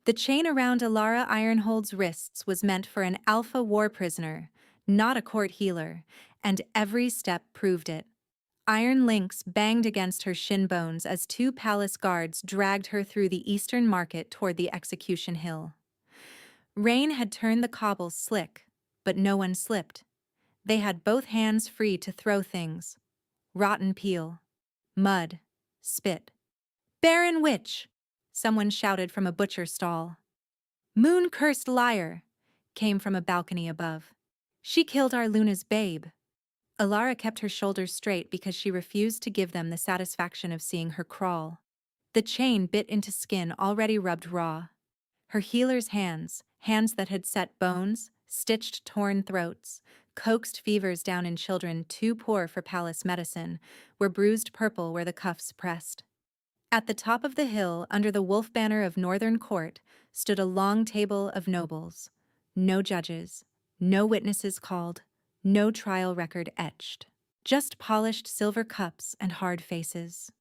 The chain around Alara Ironhold's wrists was meant for an alpha war prisoner, not a court healer, and every step proved it. Iron links banged against her shin bones as two palace guards dragged her through the eastern market toward the execution hill. Rain had turned the cobbles slick, but no one slipped. They had both hands free to throw things. Rotten peel, mud, spit. "Baron Witch!" someone shouted from a butcher stall. "Moon-cursed liar!" came from a balcony above. "She killed our Luna's babe." Alara kept her shoulders straight because she refused to give them the satisfaction of seeing her crawl. The chain bit into skin already rubbed raw. Her healer's hands, hands that had set bones, stitched torn throats, coaxed fevers down in children too poor for palace medicine, were bruised purple where the cuffs pressed. At the top of the hill, under the wolf banner of Northern Court, stood a long table of nobles. No judges, no witnesses called, no trial record etched. Just polished silver cups and hard faces.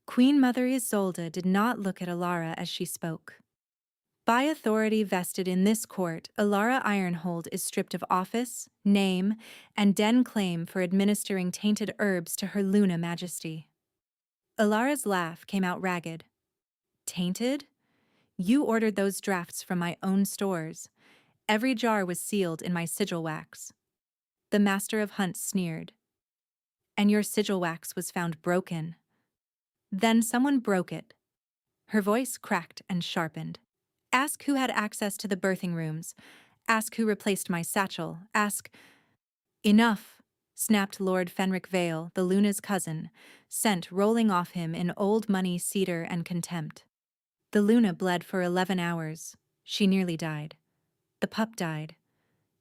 Queen Mother Isolde did not look at Alara as she spoke. By authority vested in this court, Alara Ironhold is stripped of office, name, and den claim for administering tainted herbs to her Luna Majesty. Alara's laugh came out ragged. "Tainted? You ordered those drafts from my own stores. Every jar was sealed in my sigil wax." The Master of Hunts sneered. "And your sigil wax was found broken." "Then someone broke it." Her voice cracked and sharpened. "Ask who had access to the birthing rooms. Ask who replaced my satchel. Ask—" "Enough," snapped Lord Fenric Vale, the Luna's cousin, scent rolling off him in old money, cedar, and contempt. "The Luna bled for 11 hours. She nearly died. The pup died.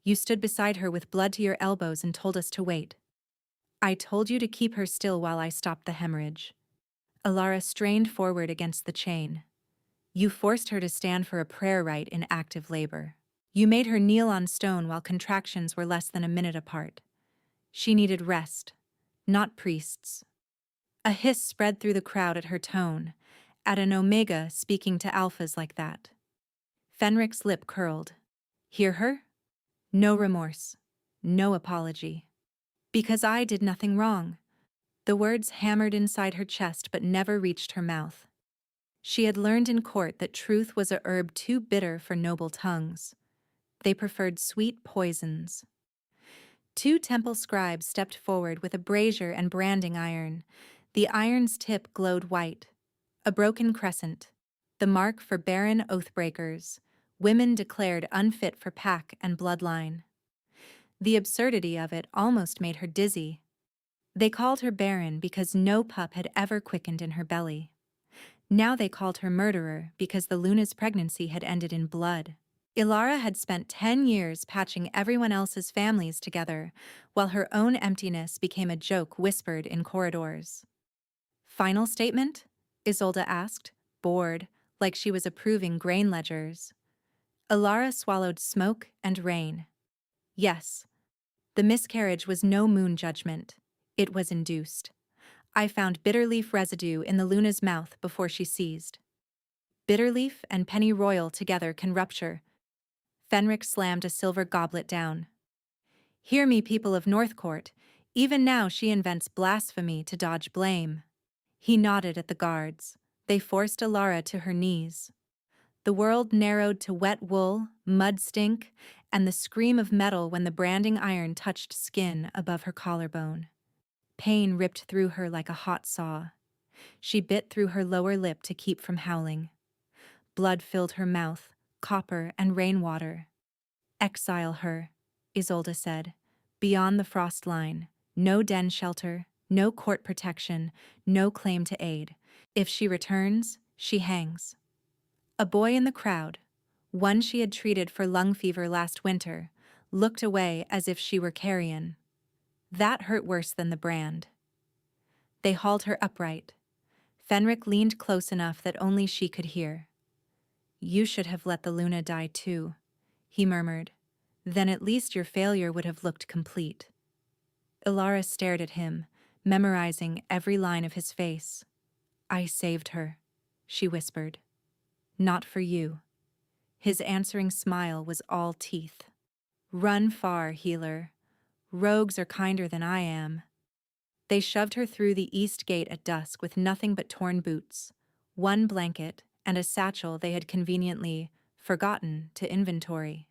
You stood beside her with blood to your elbows and told us to wait. I told you to keep her still while I stopped the hemorrhage." Alara strained forward against the chain. "You forced her to stand for a prayer rite in active labor. You made her kneel on stone while contractions were less than a minute apart. She needed rest, not priests." A hiss spread through the crowd at her tone, at an Omega speaking to alphas like that. Fenric's lip curled. Hear her? No remorse. No apology. "Because I did nothing wrong." The words hammered inside her chest but never reached her mouth. She had learned in court that truth was a herb too bitter for noble tongues. They preferred sweet poisons. Two temple scribes stepped forward with a brazier and branding iron. The iron's tip glowed white. A broken crescent. The mark for barren oathbreakers. Women declared unfit for pack and bloodline. The absurdity of it almost made her dizzy. They called her barren because no pup had ever quickened in her belly. Now they called her murderer because the Luna's pregnancy had ended in blood. Ilara had spent 10 years patching everyone else's families together, while her own emptiness became a joke whispered in corridors. "Final statement?" Isolde asked, bored, like she was approving grain ledgers. Ilara swallowed smoke and rain. "Yes. The miscarriage was no moon judgment. It was induced. I found bitterleaf residue in the Luna's mouth before she seized. Bitterleaf and pennyroyal together can rupture." Fenric slammed a silver goblet down. "Hear me, people of Northcourt. Even now she invents blasphemy to dodge blame." He nodded at the guards. They forced Alara to her knees. The world narrowed to wet wool, mud stink, and the scream of metal when the branding iron touched skin above her collarbone. Pain ripped through her like a hot saw. She bit through her lower lip to keep from howling. Blood filled her mouth, copper and rainwater. "Exile her," Isolde said. "Beyond the frost line. No den shelter, no court protection, no claim to aid. If she returns, she hangs." A boy in the crowd, one she had treated for lung fever last winter, looked away as if she were carrion. That hurt worse than the brand. They hauled her upright. Fenric leaned close enough that only she could hear. "You should have let the Luna die too," he murmured. "Then at least your failure would have looked complete." Ilara stared at him, memorizing every line of his face. "I saved her," she whispered. "Not for you." His answering smile was all teeth. Run far, healer. Rogues are kinder than I am. They shoved her through the east gate at dusk with nothing but torn boots, one blanket, and a satchel they had conveniently forgotten to inventory.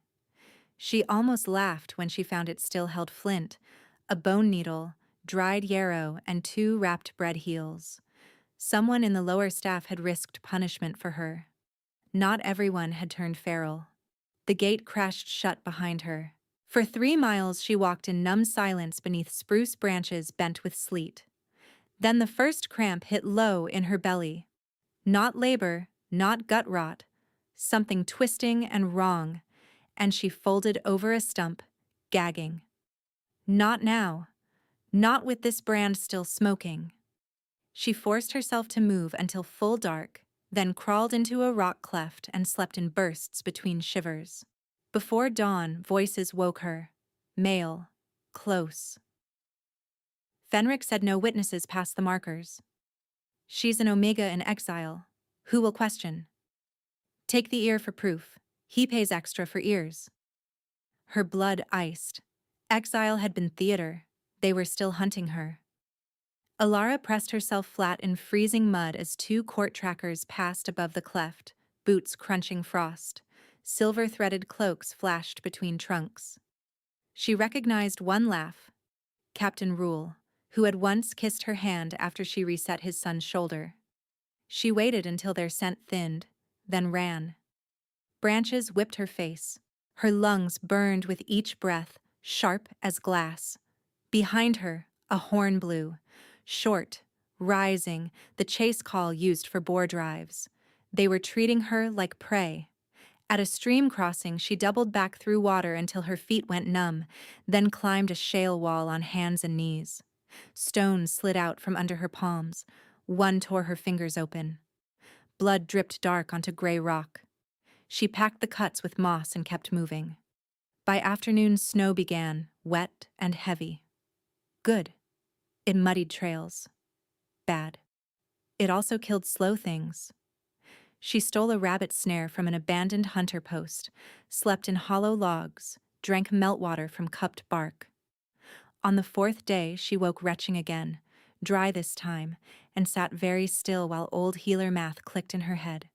She almost laughed when she found it still held flint, a bone needle, dried yarrow, and 2 wrapped bread heels. Someone in the lower staff had risked punishment for her. Not everyone had turned feral. The gate crashed shut behind her. For 3 miles she walked in numb silence beneath spruce branches bent with sleet. Then the first cramp hit low in her belly. Not labor, not gut rot, something twisting and wrong, and she folded over a stump, gagging. Not now. Not with this brand still smoking. She forced herself to move until full dark, then crawled into a rock cleft and slept in bursts between shivers. Before dawn, voices woke her. Male. Close. Fenric said no witnesses passed the markers. She's an Omega in exile. Who will question? Take the ear for proof. He pays extra for ears. Her blood iced. Exile had been theater. They were still hunting her. Alara pressed herself flat in freezing mud as 2 court trackers passed above the cleft, boots crunching frost. Silver-threaded cloaks flashed between trunks. She recognized one laugh. Captain Rule, who had once kissed her hand after she reset his son's shoulder. She waited until their scent thinned, then ran. Branches whipped her face. Her lungs burned with each breath, sharp as glass. Behind her, a horn blew. Short, rising, the chase call used for boar drives. They were treating her like prey. At a stream crossing, she doubled back through water until her feet went numb, then climbed a shale wall on hands and knees. Stones slid out from under her palms. One tore her fingers open. Blood dripped dark onto gray rock. She packed the cuts with moss and kept moving. By afternoon, snow began, wet and heavy. Good. It muddied trails. Bad. It also killed slow things. She stole a rabbit snare from an abandoned hunter post, slept in hollow logs, drank meltwater from cupped bark. On the 4th day, she woke retching again, dry this time, and sat very still while old healer math clicked in her head.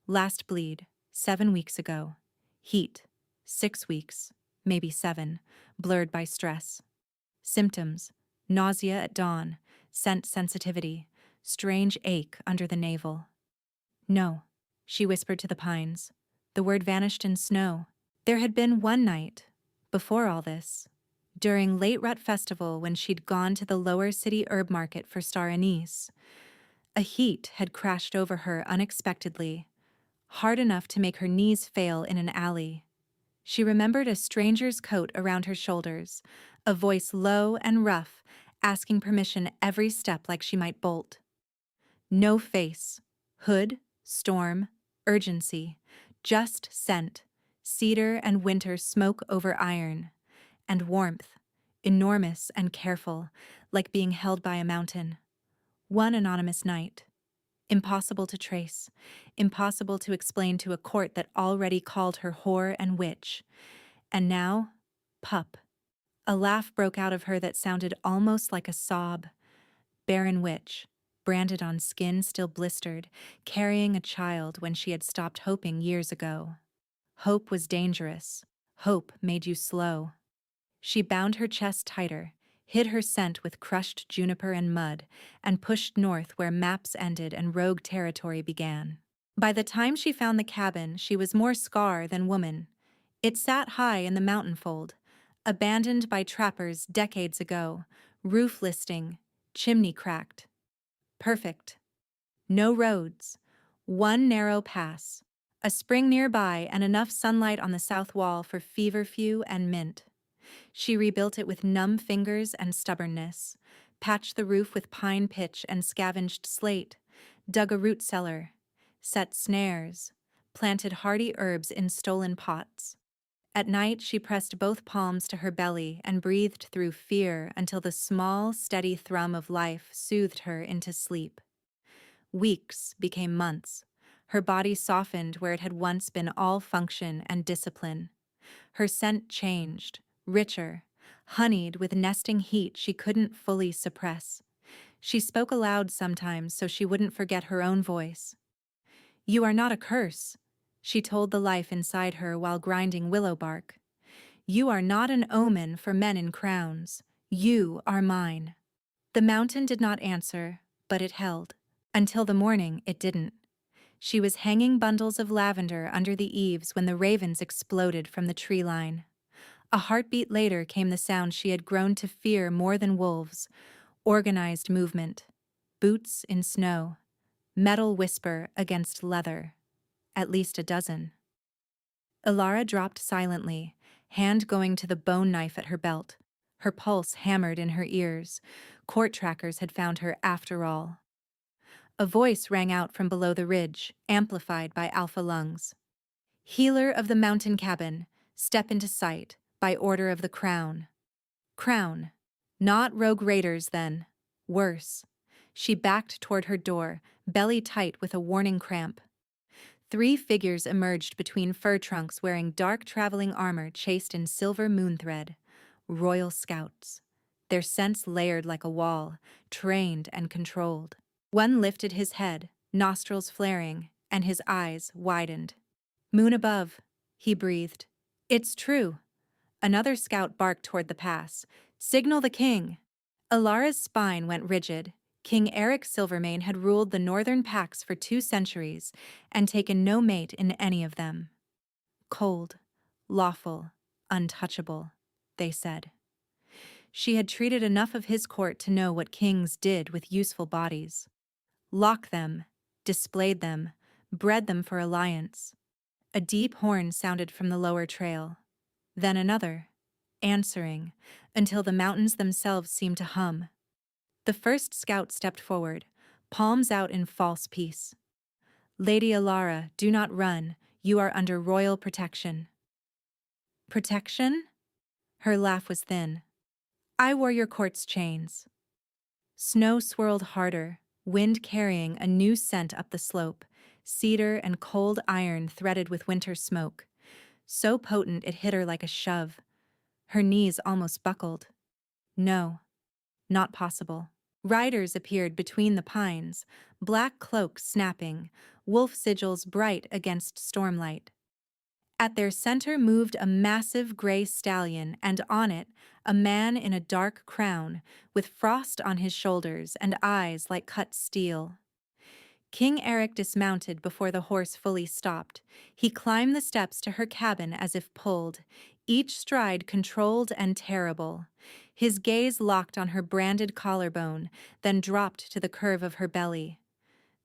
Last bleed, 7 weeks ago. Heat, 6 weeks, maybe 7, blurred by stress. Symptoms, nausea at dawn, scent sensitivity, strange ache under the navel. No, she whispered to the pines. The word vanished in snow. There had been one night, before all this, during late rut festival when she'd gone to the lower city herb market for star anise. A heat had crashed over her unexpectedly, hard enough to make her knees fail in an alley. She remembered a stranger's coat around her shoulders, a voice low and rough, asking permission every step like she might bolt. No face, hood, storm, urgency, just scent, cedar and winter smoke over iron, and warmth, enormous and careful, like being held by a mountain. One anonymous night. Impossible to trace, impossible to explain to a court that already called her whore and witch. And now, pup. A laugh broke out of her that sounded almost like a sob. Barren witch, branded on skin still blistered, carrying a child when she had stopped hoping years ago. Hope was dangerous. Hope made you slow. She bound her chest tighter, hid her scent with crushed juniper and mud, and pushed north where maps ended and rogue territory began. By the time she found the cabin, she was more scar than woman. It sat high in the mountain fold, abandoned by trappers decades ago, roof listing, chimney cracked. Perfect. No roads, one narrow pass, a spring nearby and enough sunlight on the south wall for feverfew and mint. She rebuilt it with numb fingers and stubbornness, patched the roof with pine pitch and scavenged slate, dug a root cellar, set snares, planted hardy herbs in stolen pots. At night, she pressed both palms to her belly and breathed through fear until the small, steady thrum of life soothed her into sleep. Weeks became months. Her body softened where it had once been all function and discipline. Her scent changed, richer, honeyed with nesting heat she couldn't fully suppress. She spoke aloud sometimes so she wouldn't forget her own voice. "You are not a curse," she told the life inside her while grinding willow bark. "You are not an omen for men in crowns. You are mine." The mountain did not answer, but it held. Until the morning, it didn't. She was hanging bundles of lavender under the eaves when the ravens exploded from the tree line. A heartbeat later came the sound she had grown to fear more than wolves: organized movement, boots in snow, metal whisper against leather. At least a dozen. Ilara dropped silently, hand going to the bone knife at her belt. Her pulse hammered in her ears. Court trackers had found her after all. A voice rang out from below the ridge, amplified by alpha lungs. "Healer of the mountain cabin, step into sight, by order of the crown." Crown. Not rogue raiders, then. Worse. She backed toward her door, belly tight with a warning cramp. 3 figures emerged between fir trunks wearing dark traveling armor chased in silver moonthread. Royal scouts. Their scents layered like a wall, trained and controlled. One lifted his head, nostrils flaring, and his eyes widened. "Moon above," he breathed. "It's true." Another scout barked toward the pass. "Signal the king." Ilara's spine went rigid. King Eric Silvermane had ruled the northern packs for 2 centuries and taken no mate in any of them. Cold, lawful, untouchable, they said. She had treated enough of his court to know what kings did with useful bodies. Lock them, displayed them, bred them for alliance. A deep horn sounded from the lower trail. Then another, answering, until the mountains themselves seemed to hum. The first scout stepped forward, palms out in false peace. "Lady Ilara, do not run. You are under royal protection." "Protection?" Her laugh was thin. "I wore your court's chains." Snow swirled harder, wind carrying a new scent up the slope, cedar and cold iron threaded with winter smoke. So potent it hit her like a shove. Her knees almost buckled. No, not possible. Riders appeared between the pines, black cloaks snapping, wolf sigils bright against stormlight. At their center moved a massive gray stallion, and on it, a man in a dark crown, with frost on his shoulders and eyes like cut steel. King Eric dismounted before the horse fully stopped. He climbed the steps to her cabin as if pulled, each stride controlled and terrible. His gaze locked on her branded collarbone, then dropped to the curve of her belly.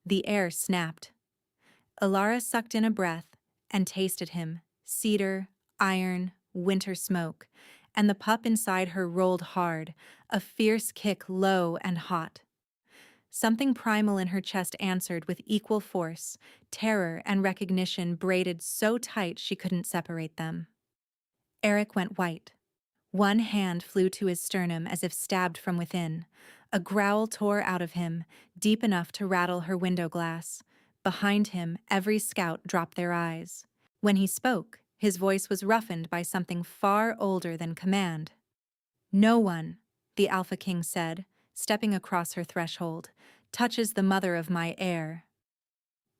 The air snapped. Ilara sucked in a breath and tasted him, cedar, iron, winter smoke, and the pup inside her rolled hard, a fierce kick low and hot. Something primal in her chest answered with equal force, terror and recognition braided so tight she couldn't separate them. Eric went white. One hand flew to his sternum as if stabbed from within. A growl tore out of him, deep enough to rattle her window glass. Behind him, every scout dropped their eyes. When he spoke, his voice was roughened by something far older than command. "No one," the Alpha King said, stepping across her threshold, "touches the mother of my heir."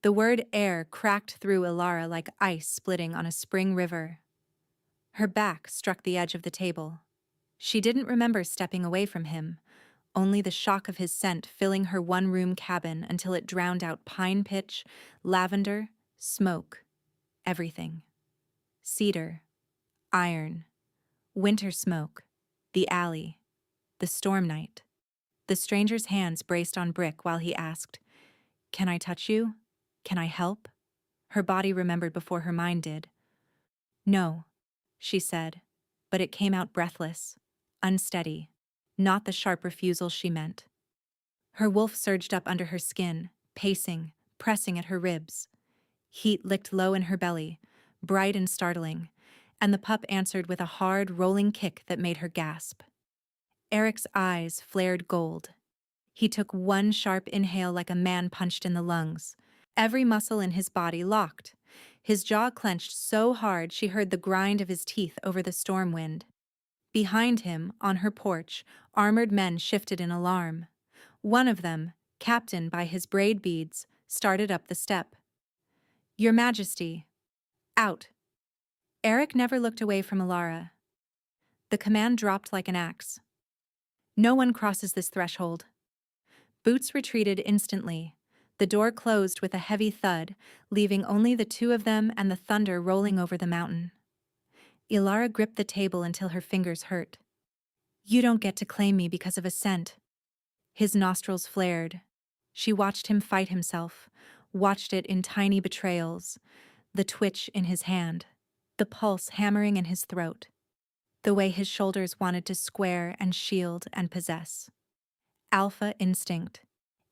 The word heir cracked through Ilara like ice splitting on a spring river. Her back struck the edge of the table. She didn't remember stepping away from him, only the shock of his scent filling her one-room cabin until it drowned out pine pitch, lavender, smoke, everything. Cedar, iron, winter smoke, the alley, the storm night. The stranger's hands braced on brick while he asked, "Can I touch you? Can I help?" Her body remembered before her mind did. "No," she said, but it came out breathless, unsteady, not the sharp refusal she meant. Her wolf surged up under her skin, pacing, pressing at her ribs. Heat licked low in her belly, bright and startling, and the pup answered with a hard, rolling kick that made her gasp. Eric's eyes flared gold. He took one sharp inhale like a man punched in the lungs. Every muscle in his body locked. His jaw clenched so hard she heard the grind of his teeth over the storm wind. Behind him, on her porch, armored men shifted in alarm. One of them, captained by his braid beads, started up the step. "Your Majesty." "Out." Eric never looked away from Alara. The command dropped like an axe. "No one crosses this threshold." Boots retreated instantly. The door closed with a heavy thud, leaving only the two of them and the thunder rolling over the mountain. Ilara gripped the table until her fingers hurt. "You don't get to claim me because of a scent." His nostrils flared. She watched him fight himself, watched it in tiny betrayals, the twitch in his hand, the pulse hammering in his throat, the way his shoulders wanted to square and shield and possess. Alpha instinct,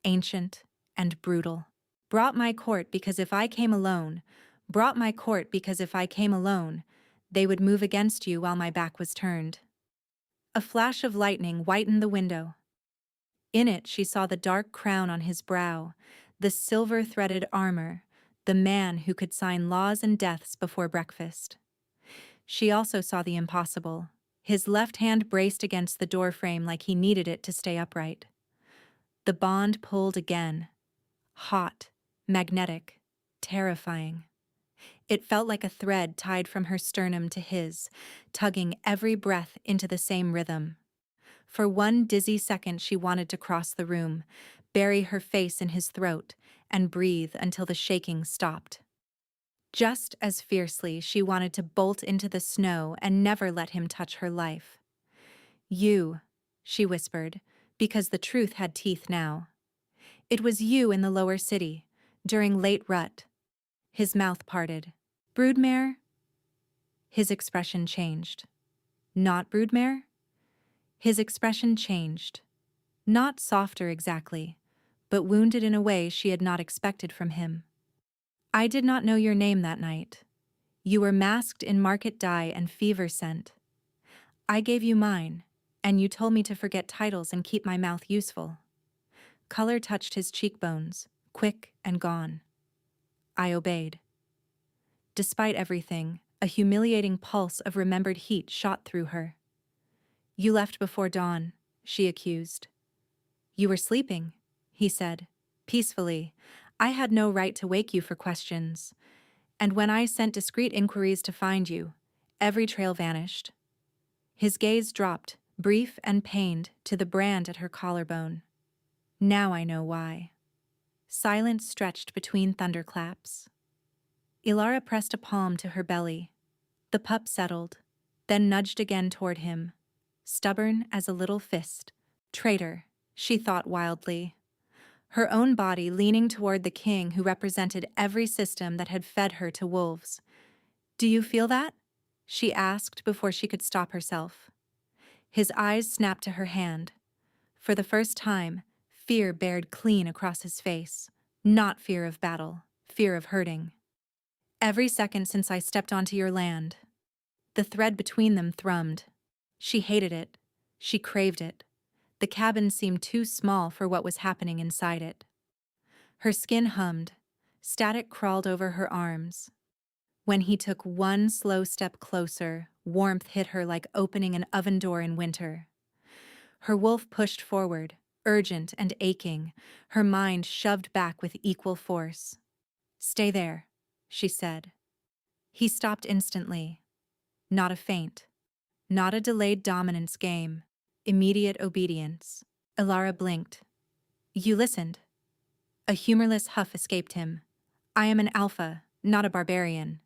ancient and brutal. Brought my court because if I came alone, they would move against you while my back was turned. A flash of lightning whitened the window. In it she saw the dark crown on his brow, the silver-threaded armor, the man who could sign laws and deaths before breakfast. She also saw the impossible. His left hand braced against the doorframe like he needed it to stay upright. The bond pulled again. Hot, magnetic, terrifying. It felt like a thread tied from her sternum to his, tugging every breath into the same rhythm. For one dizzy second she wanted to cross the room, bury her face in his throat, and breathe until the shaking stopped. Just as fiercely she wanted to bolt into the snow and never let him touch her life. "You," she whispered, because the truth had teeth now. "It was you in the lower city, during late rut." His mouth parted. "Broodmare?" His expression changed. "Not broodmare?" His expression changed. Not softer exactly, but wounded in a way she had not expected from him. "I did not know your name that night. You were masked in market dye and fever scent. I gave you mine, and you told me to forget titles and keep my mouth useful." Color touched his cheekbones, quick and gone. I obeyed. Despite everything, a humiliating pulse of remembered heat shot through her. "You left before dawn," she accused. "You were sleeping," he said, peacefully. "I had no right to wake you for questions. And when I sent discreet inquiries to find you, every trail vanished." His gaze dropped, brief and pained, to the brand at her collarbone. "Now I know why." Silence stretched between thunderclaps. Ilara pressed a palm to her belly. The pup settled, then nudged again toward him, stubborn as a little fist. Traitor, she thought wildly. Her own body leaning toward the king who represented every system that had fed her to wolves. "Do you feel that?" she asked before she could stop herself. His eyes snapped to her hand. For the first time, fear bared clean across his face. Not fear of battle, fear of hurting. "Every second since I stepped onto your land." The thread between them thrummed. She hated it. She craved it. The cabin seemed too small for what was happening inside it. Her skin hummed. Static crawled over her arms. When he took one slow step closer, warmth hit her like opening an oven door in winter. Her wolf pushed forward, urgent and aching, her mind shoved back with equal force. "Stay there," she said. He stopped instantly. Not a feint. Not a delayed dominance game. Immediate obedience. Ilara blinked. "You listened." A humorless huff escaped him. "I am an alpha, not a barbarian."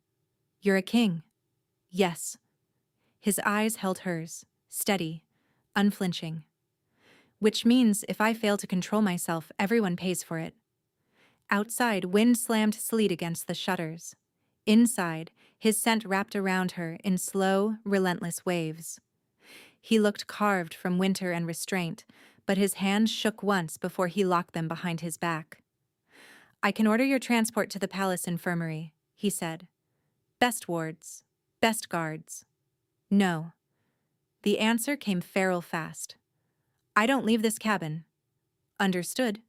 "You're a king." "Yes." His eyes held hers, steady, unflinching. "Which means if I fail to control myself, everyone pays for it." Outside, wind slammed sleet against the shutters. Inside, his scent wrapped around her in slow, relentless waves. He looked carved from winter and restraint, but his hands shook once before he locked them behind his back. "I can order your transport to the palace infirmary," he said. "Best wards, best guards." "No." The answer came feral fast. "I don't leave this cabin." "Understood."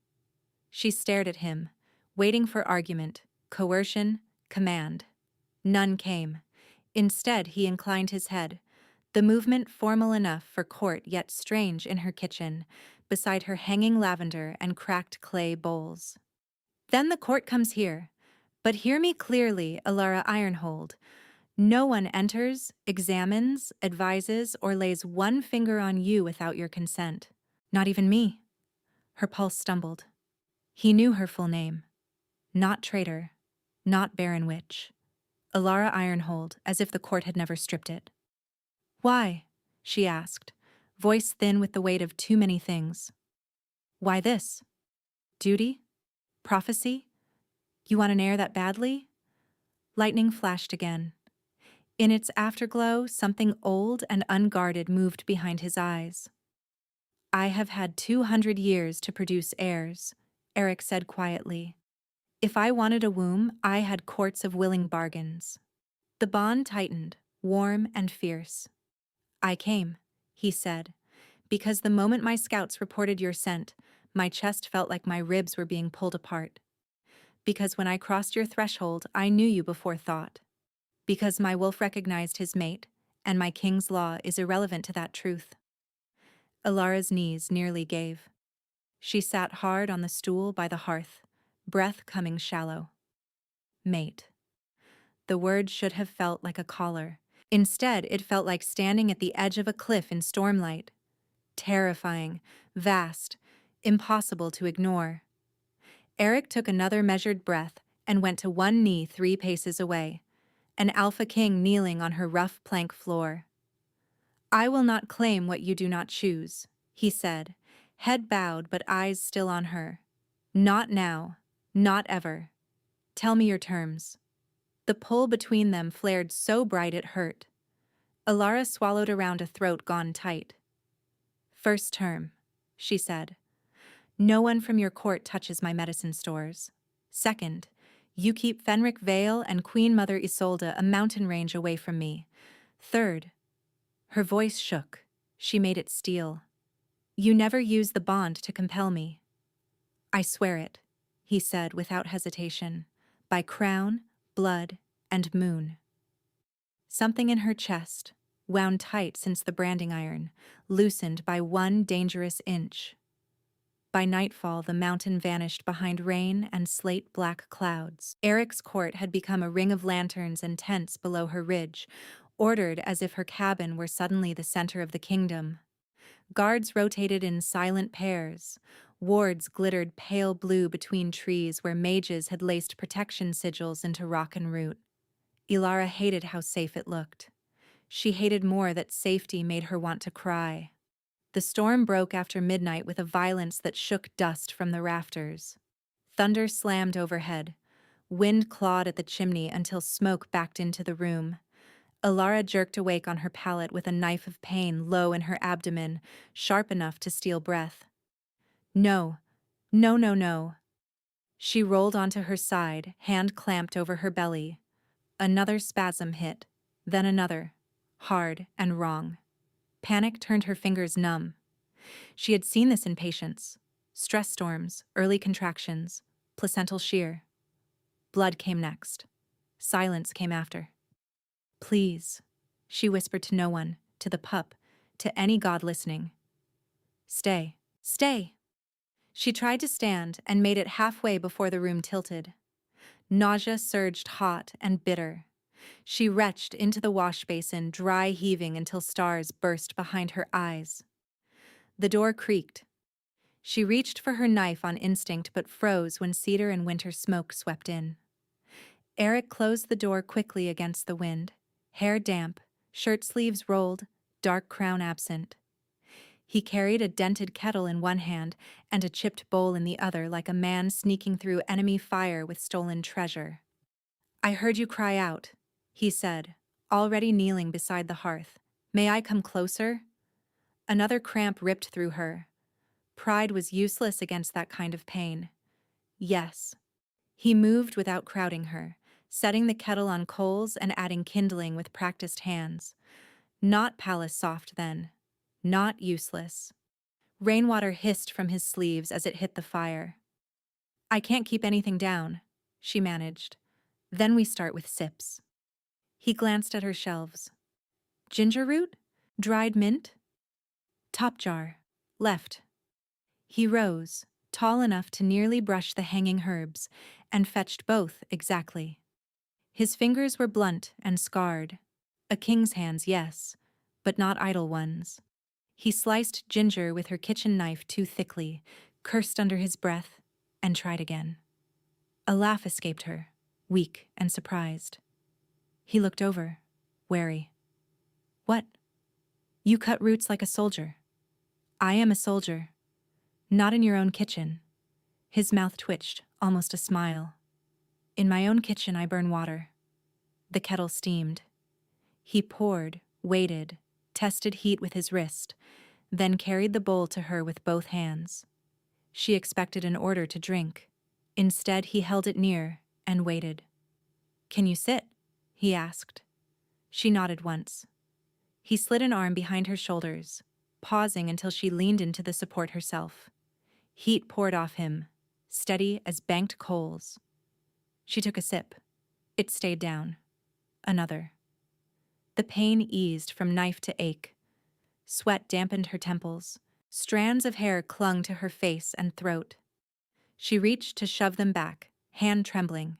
She stared at him, waiting for argument, coercion, command. None came. Instead, he inclined his head, the movement formal enough for court yet strange in her kitchen, beside her hanging lavender and cracked clay bowls. Then the court comes here. But hear me clearly, Alara Ironhold. No one enters, examines, advises, or lays one finger on you without your consent. Not even me. Her pulse stumbled. He knew her full name. Not traitor. Not barren witch. Alara Ironhold, as if the court had never stripped it. Why? She asked, voice thin with the weight of too many things. Why this? Duty? Prophecy? You want an heir that badly? Lightning flashed again. In its afterglow, something old and unguarded moved behind his eyes. I have had 200 years to produce heirs, Eric said quietly. If I wanted a womb, I had courts of willing bargains. The bond tightened, warm and fierce. I came, he said, because the moment my scouts reported your scent, my chest felt like my ribs were being pulled apart. Because when I crossed your threshold, I knew you before thought. Because my wolf recognized his mate, and my king's law is irrelevant to that truth. Alara's knees nearly gave. She sat hard on the stool by the hearth, breath coming shallow. Mate. The word should have felt like a collar. Instead, it felt like standing at the edge of a cliff in stormlight. Terrifying, vast, impossible to ignore. Eric took another measured breath and went to one knee 3 paces away, an alpha king kneeling on her rough plank floor. I will not claim what you do not choose, he said, head bowed but eyes still on her. Not now, not ever. Tell me your terms. The pull between them flared so bright it hurt. Alara swallowed around a throat gone tight. First term, she said. No one from your court touches my medicine stores. Second, you keep Fenric Vale and Queen Mother Isolde a mountain range away from me. Third, her voice shook. She made it steel. You never use the bond to compel me. I swear it, he said without hesitation, by crown, blood, and moon. Something in her chest, wound tight since the branding iron, loosened by 1 dangerous inch. By nightfall, the mountain vanished behind rain and slate-black clouds. Eric's court had become a ring of lanterns and tents below her ridge, ordered as if her cabin were suddenly the center of the kingdom. Guards rotated in silent pairs. Wards glittered pale blue between trees where mages had laced protection sigils into rock and root. Alara hated how safe it looked. She hated more that safety made her want to cry. The storm broke after midnight with a violence that shook dust from the rafters. Thunder slammed overhead. Wind clawed at the chimney until smoke backed into the room. Alara jerked awake on her pallet with a knife of pain low in her abdomen, sharp enough to steal breath. No, no, no, no. She rolled onto her side, hand clamped over her belly. Another spasm hit, then another, hard and wrong. Panic turned her fingers numb. She had seen this in patients. Stress storms, early contractions, placental shear. Blood came next. Silence came after. Please, she whispered to no one, to the pup, to any god listening. Stay, stay. She tried to stand and made it halfway before the room tilted. Nausea surged hot and bitter. She retched into the wash basin, dry heaving until stars burst behind her eyes. The door creaked. She reached for her knife on instinct but froze when cedar and winter smoke swept in. Eric closed the door quickly against the wind, hair damp, shirt sleeves rolled, dark crown absent. He carried a dented kettle in one hand and a chipped bowl in the other like a man sneaking through enemy fire with stolen treasure. I heard you cry out, he said, already kneeling beside the hearth. May I come closer? Another cramp ripped through her. Pride was useless against that kind of pain. Yes. He moved without crowding her, setting the kettle on coals and adding kindling with practiced hands. Not palace soft then. Not useless. Rainwater hissed from his sleeves as it hit the fire. I can't keep anything down, she managed. Then we start with sips. He glanced at her shelves. Ginger root? Dried mint? Top jar. Left. He rose, tall enough to nearly brush the hanging herbs, and fetched both exactly. His fingers were blunt and scarred. A king's hands, yes, but not idle ones. He sliced Ginger with her kitchen knife too thickly, cursed under his breath, and tried again. A laugh escaped her, weak and surprised. He looked over, wary. What? You cut roots like a soldier. I am a soldier. Not in your own kitchen. His mouth twitched, almost a smile. In my own kitchen I burn water. The kettle steamed. He poured, waited, tested heat with his wrist, then carried the bowl to her with both hands. She expected an order to drink. Instead, he held it near and waited. Can you sit? He asked. She nodded once. He slid an arm behind her shoulders, pausing until she leaned into the support herself. Heat poured off him, steady as banked coals. She took a sip. It stayed down. Another. The pain eased from knife to ache. Sweat dampened her temples. Strands of hair clung to her face and throat. She reached to shove them back, hand trembling.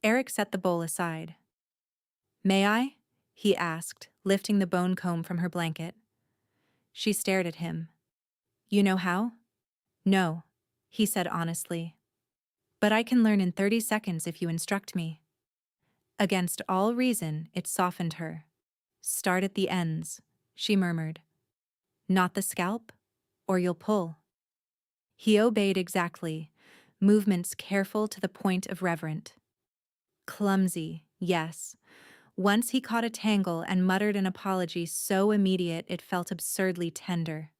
Eric set the bowl aside. May I? He asked, lifting the bone comb from her blanket. She stared at him. You know how? No, he said honestly. But I can learn in 30 seconds if you instruct me. Against all reason, it softened her. Start at the ends, she murmured. Not the scalp, or you'll pull. He obeyed exactly, movements careful to the point of reverent. Clumsy, yes. Once he caught a tangle and muttered an apology so immediate it felt absurdly tender.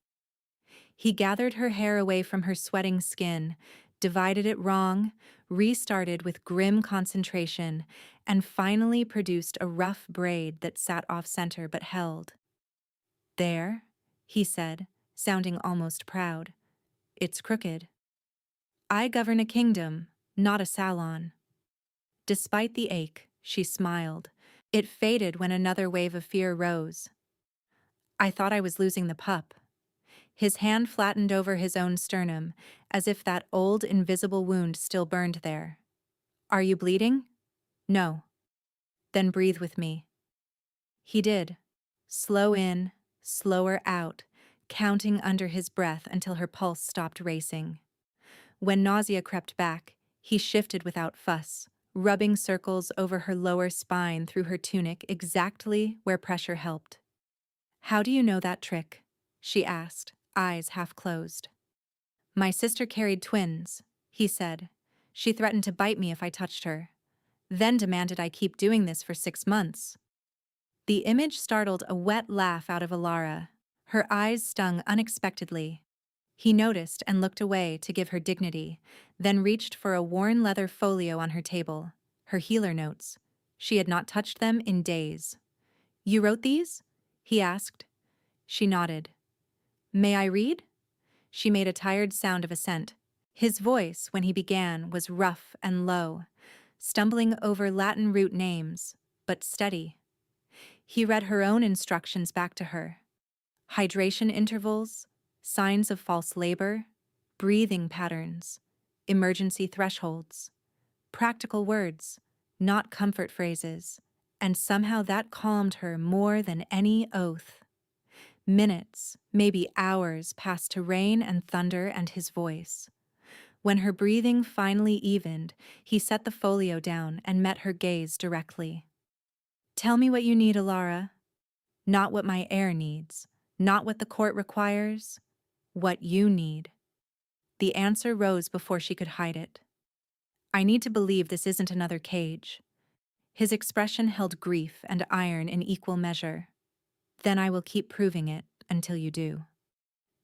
He gathered her hair away from her sweating skin, divided it wrong, restarted with grim concentration, and finally produced a rough braid that sat off-center but held. There, he said, sounding almost proud. It's crooked. I govern a kingdom, not a salon. Despite the ache, she smiled. It faded when another wave of fear rose. I thought I was losing the pup. His hand flattened over his own sternum, as if that old invisible wound still burned there. Are you bleeding? No. Then breathe with me. He did. Slow in, slower out, counting under his breath until her pulse stopped racing. When nausea crept back, he shifted without fuss, rubbing circles over her lower spine through her tunic exactly where pressure helped. How do you know that trick? She asked, eyes half closed. My sister carried twins, he said. She threatened to bite me if I touched her, then demanded I keep doing this for 6 months. The image startled a wet laugh out of Alara. Her eyes stung unexpectedly. He noticed and looked away to give her dignity, then reached for a worn leather folio on her table, her healer notes. She had not touched them in days. You wrote these? He asked. She nodded. May I read? She made a tired sound of assent. His voice, when he began, was rough and low, stumbling over Latin root names, but steady. He read her own instructions back to her. Hydration intervals, signs of false labor, breathing patterns, emergency thresholds, practical words, not comfort phrases, and somehow that calmed her more than any oath. Minutes, maybe hours, passed to rain and thunder and his voice. When her breathing finally evened, he set the folio down and met her gaze directly. Tell me what you need, Alara. Not what my heir needs, not what the court requires, what you need. The answer rose before she could hide it. I need to believe this isn't another cage. His expression held grief and iron in equal measure. Then I will keep proving it until you do.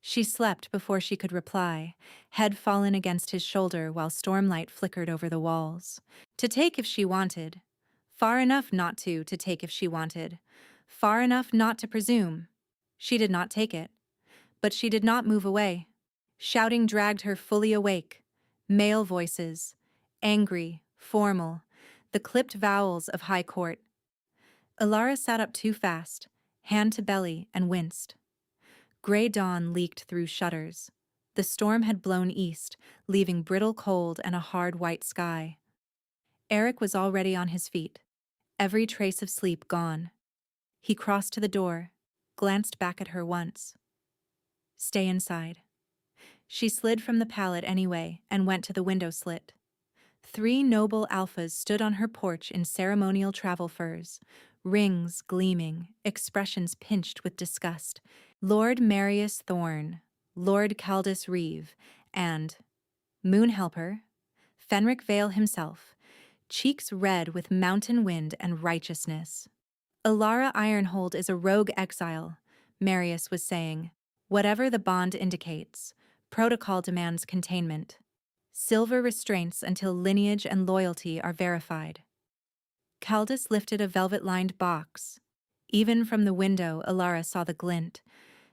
She slept before she could reply, head fallen against his shoulder while stormlight flickered over the walls. To take if she wanted. Far enough not to take if she wanted. Far enough not to presume. She did not take it. But she did not move away. Shouting dragged her fully awake. Male voices. Angry, formal, the clipped vowels of high court. Ilara sat up too fast, hand to belly, and winced. Gray dawn leaked through shutters. The storm had blown east, leaving brittle cold and a hard white sky. Eric was already on his feet, every trace of sleep gone. He crossed to the door, glanced back at her once. Stay inside. She slid from the pallet anyway and went to the window slit. 3 noble alphas stood on her porch in ceremonial travel furs, rings gleaming, expressions pinched with disgust. Lord Marius Thorne, Lord Caldus Reeve, and Moonhelper, Fenric Vale himself, cheeks red with mountain wind and righteousness. Ilara Ironhold is a rogue exile, Marius was saying. Whatever the bond indicates, protocol demands containment. Silver restraints until lineage and loyalty are verified. Caldus lifted a velvet-lined box. Even from the window, Ilara saw the glint.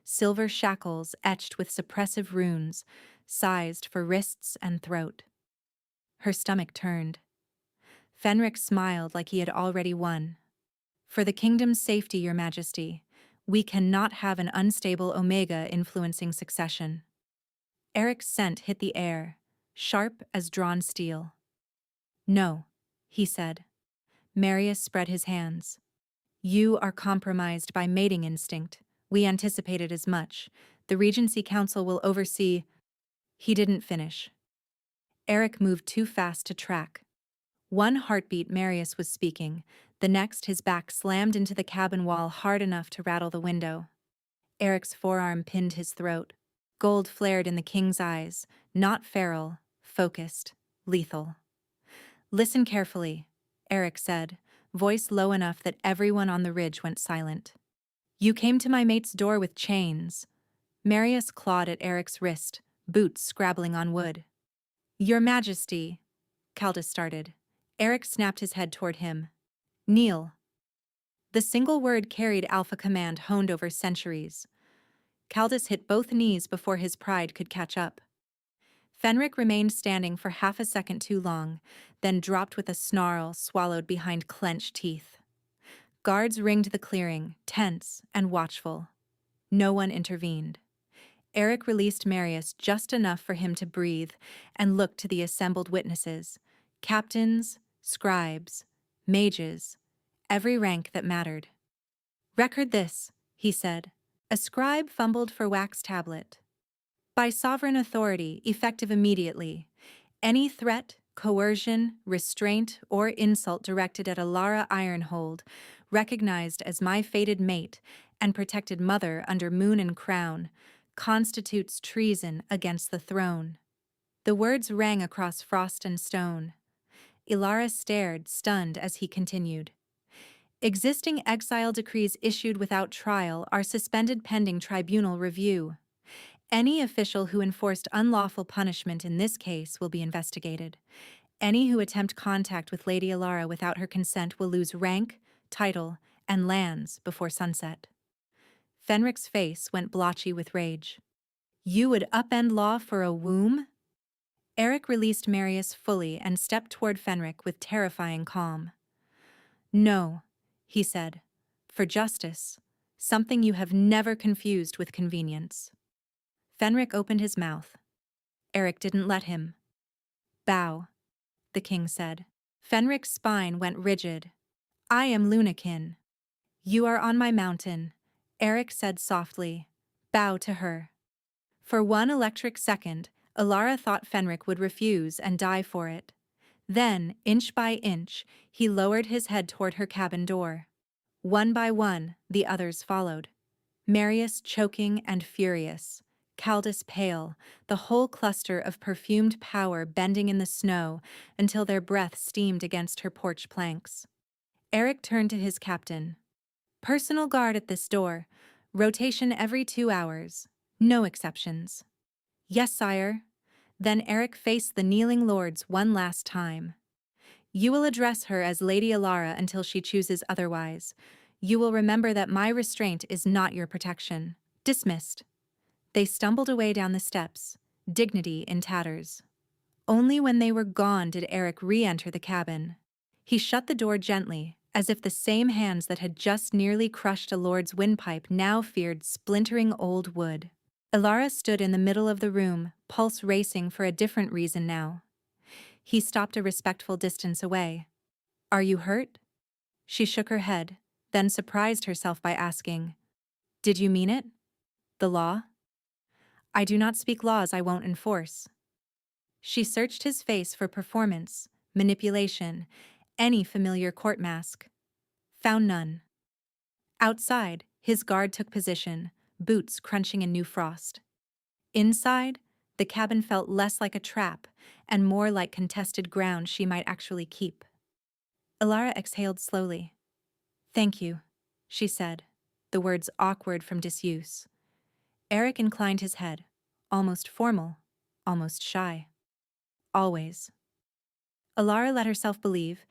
Silver shackles etched with suppressive runes, sized for wrists and throat. Her stomach turned. Fenric smiled like he had already won. For the kingdom's safety, Your Majesty, we cannot have an unstable Omega influencing succession. Eric's scent hit the air, sharp as drawn steel. No, he said. Marius spread his hands. You are compromised by mating instinct. We anticipated as much. The Regency Council will oversee. He didn't finish. Eric moved too fast to track. One heartbeat, Marius was speaking. The next, his back slammed into the cabin wall hard enough to rattle the window. Eric's forearm pinned his throat. Gold flared in the king's eyes, not feral, focused, lethal. Listen carefully, Eric said, voice low enough that everyone on the ridge went silent. You came to my mate's door with chains. Marius clawed at Eric's wrist, boots scrabbling on wood. Your Majesty, Caldus started. Eric snapped his head toward him. Kneel. The single word carried alpha command honed over centuries. Caldus hit both knees before his pride could catch up. Fenric remained standing for half a second too long, then dropped with a snarl swallowed behind clenched teeth. Guards ringed the clearing, tense and watchful. No one intervened. Eric released Marius just enough for him to breathe and looked to the assembled witnesses, captains, scribes, mages, every rank that mattered. Record this, he said. A scribe fumbled for wax tablet. By sovereign authority, effective immediately, any threat, coercion, restraint, or insult directed at Ilara Ironhold, recognized as my fated mate and protected mother under moon and crown, constitutes treason against the throne. The words rang across frost and stone. Ilara stared, stunned, as he continued. Existing exile decrees issued without trial are suspended pending tribunal review. Any official who enforced unlawful punishment in this case will be investigated. Any who attempt contact with Lady Ilara without her consent will lose rank, title, and lands before sunset. Fenric's face went blotchy with rage. You would upend law for a womb? Eric released Marius fully and stepped toward Fenric with terrifying calm. No, he said, for justice, something you have never confused with convenience. Fenric opened his mouth. Eric didn't let him. Bow, the king said. Fenric's spine went rigid. I am Lunakin. You are on my mountain, Eric said softly. Bow to her. For one electric second, Ilara thought Fenric would refuse and die for it. Then, inch by inch, he lowered his head toward her cabin door. One by one, the others followed. Marius choking and furious, Caldus pale, the whole cluster of perfumed power bending in the snow until their breath steamed against her porch planks. Eric turned to his captain. Personal guard at this door, rotation every 2 hours, no exceptions. Yes, sire. Then Eric faced the kneeling lords one last time. You will address her as Lady Ilara until she chooses otherwise. You will remember that my restraint is not your protection. Dismissed. They stumbled away down the steps, dignity in tatters. Only when they were gone did Eric re-enter the cabin. He shut the door gently, as if the same hands that had just nearly crushed a lord's windpipe now feared splintering old wood. Elara stood in the middle of the room, pulse racing for a different reason now. He stopped a respectful distance away. "Are you hurt?" She shook her head, then surprised herself by asking, "Did you mean it? The law?" "I do not speak laws I won't enforce." She searched his face for performance, manipulation, any familiar court mask. Found none. Outside, his guard took position, boots crunching in new frost. Inside, the cabin felt less like a trap and more like contested ground she might actually keep. Elara exhaled slowly. "Thank you," she said, the words awkward from disuse. Eric inclined his head, almost formal, almost shy. "Always." Elara let herself believe,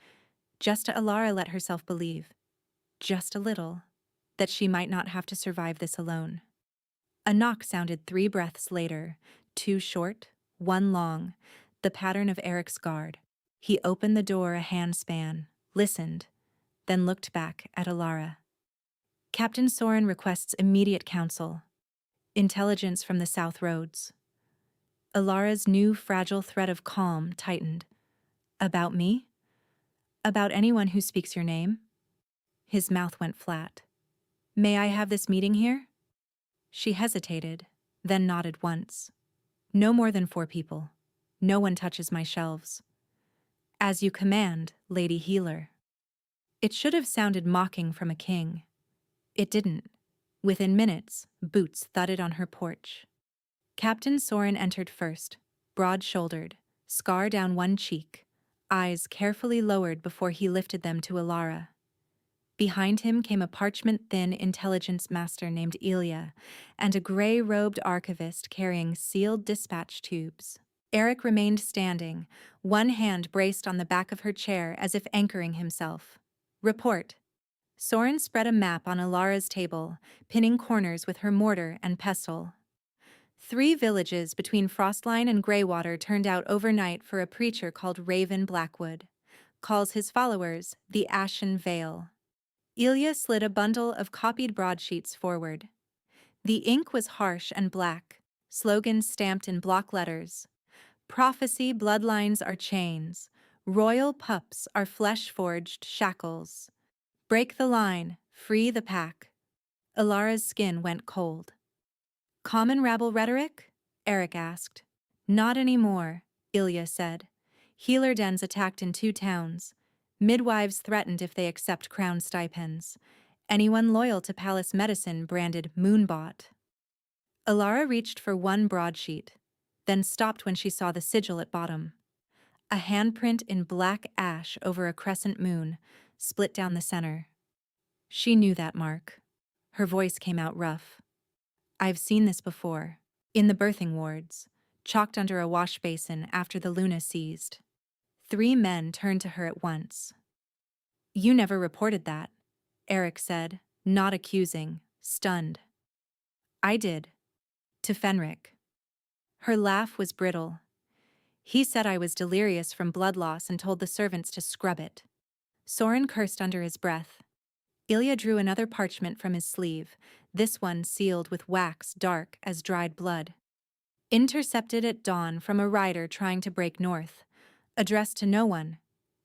Elara let herself believe, just a little, that she might not have to survive this alone. A knock sounded 3 breaths later, 2 short, 1 long, the pattern of Eric's guard. He opened the door a handspan, listened, then looked back at Elara. "Captain Soren requests immediate counsel. Intelligence from the South Roads." Alara's new fragile thread of calm tightened. "About me? About anyone who speaks your name?" His mouth went flat. "May I have this meeting here?" She hesitated, then nodded once. "No more than 4 people. No one touches my shelves." "As you command, Lady Healer." It should have sounded mocking from a king. It didn't. Within minutes, boots thudded on her porch. Captain Soren entered first, broad-shouldered, scar down one cheek, eyes carefully lowered before he lifted them to Elara. Behind him came a parchment-thin intelligence master named Ilya, and a gray-robed archivist carrying sealed dispatch tubes. Eric remained standing, one hand braced on the back of her chair as if anchoring himself. "Report." Soren spread a map on Elara's table, pinning corners with her mortar and pestle. 3 villages between Frostline and Greywater turned out overnight for a preacher called Raven Blackwood. Calls his followers the Ashen Veil. Ilya slid a bundle of copied broadsheets forward. The ink was harsh and black, slogans stamped in block letters. "Prophecy bloodlines are chains. Royal pups are flesh-forged shackles. Break the line, free the pack." Elara's skin went cold. "Common rabble rhetoric?" Eric asked. "Not anymore," Ilya said. "Healer dens attacked in 2 towns. Midwives threatened if they accept crown stipends. Anyone loyal to palace medicine branded Moonbot." Elara reached for one broadsheet, then stopped when she saw the sigil at bottom. A handprint in black ash over a crescent moon, split down the center. She knew that mark. Her voice came out rough. "I've seen this before. In the birthing wards, chalked under a wash basin after the Luna seized." 3 men turned to her at once. "You never reported that," Eric said, not accusing, stunned. "I did. To Fenric." Her laugh was brittle. "He said I was delirious from blood loss and told the servants to scrub it." Soren cursed under his breath. Ilya drew another parchment from his sleeve, this one sealed with wax dark as dried blood. "Intercepted at dawn from a rider trying to break north. Addressed to no one,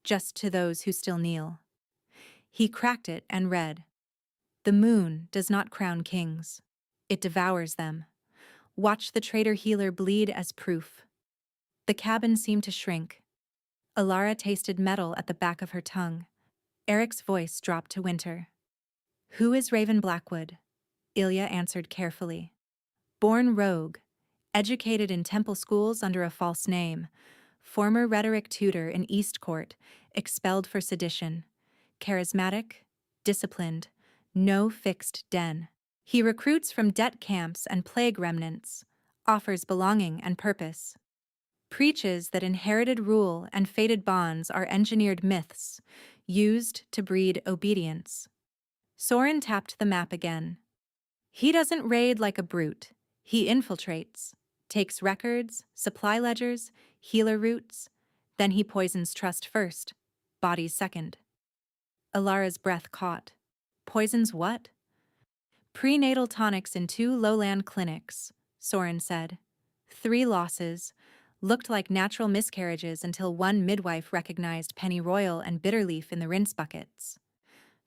just to those who still kneel." He cracked it and read, "The moon does not crown kings. It devours them. Watch the traitor healer bleed as proof." The cabin seemed to shrink. Elara tasted metal at the back of her tongue. Eric's voice dropped to winter. "Who is Raven Blackwood?" Ilya answered carefully. "Born rogue, educated in temple schools under a false name, former rhetoric tutor in Eastcourt, expelled for sedition, charismatic, disciplined, no fixed den. He recruits from debt camps and plague remnants, offers belonging and purpose. Preaches that inherited rule and fated bonds are engineered myths, used to breed obedience." Soren tapped the map again. "He doesn't raid like a brute. He infiltrates, takes records, supply ledgers, Healer roots? Then he poisons trust first, bodies second. Alara's breath caught. Poisons what? Prenatal tonics in 2 lowland clinics, Soren said. 3 losses. Looked like natural miscarriages until one midwife recognized pennyroyal and bitterleaf in the rinse buckets.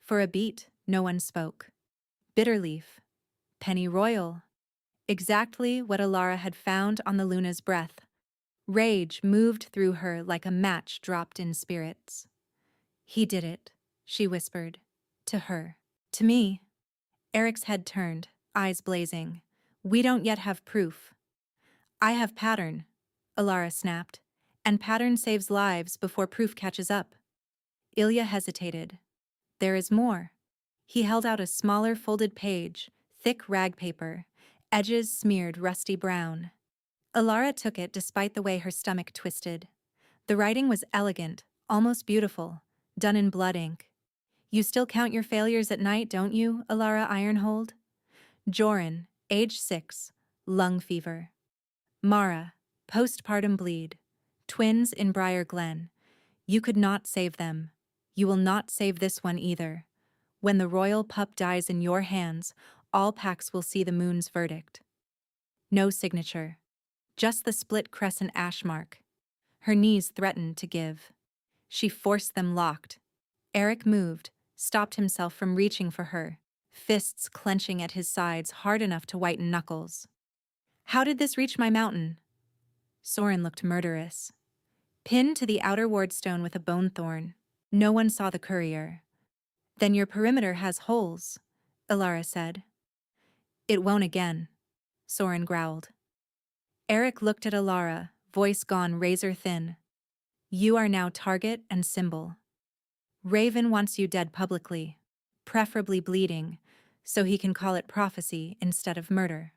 For a beat, no one spoke. Bitterleaf. Pennyroyal. Exactly what Alara had found on the Luna's breath. Rage moved through her like a match dropped in spirits. He did it, she whispered. To her. To me. Eric's head turned, eyes blazing. We don't yet have proof. I have pattern, Alara snapped, and pattern saves lives before proof catches up. Ilya hesitated. There is more. He held out a smaller folded page, thick rag paper, edges smeared rusty brown. Alara took it despite the way her stomach twisted. The writing was elegant, almost beautiful, done in blood ink. You still count your failures at night, don't you, Alara Ironhold? Joran, age 6, lung fever. Mara, postpartum bleed. Twins in Briar Glen. You could not save them. You will not save this one either. When the royal pup dies in your hands, all packs will see the moon's verdict. No signature. Just the split crescent ash mark. Her knees threatened to give. She forced them locked. Eric moved, stopped himself from reaching for her, fists clenching at his sides hard enough to whiten knuckles. How did this reach my mountain? Soren looked murderous. Pinned to the outer wardstone with a bone thorn. No one saw the courier. Then your perimeter has holes, Alara said. It won't again, Soren growled. Eric looked at Alara, voice gone razor thin. You are now target and symbol. Raven wants you dead publicly, preferably bleeding, so he can call it prophecy instead of murder.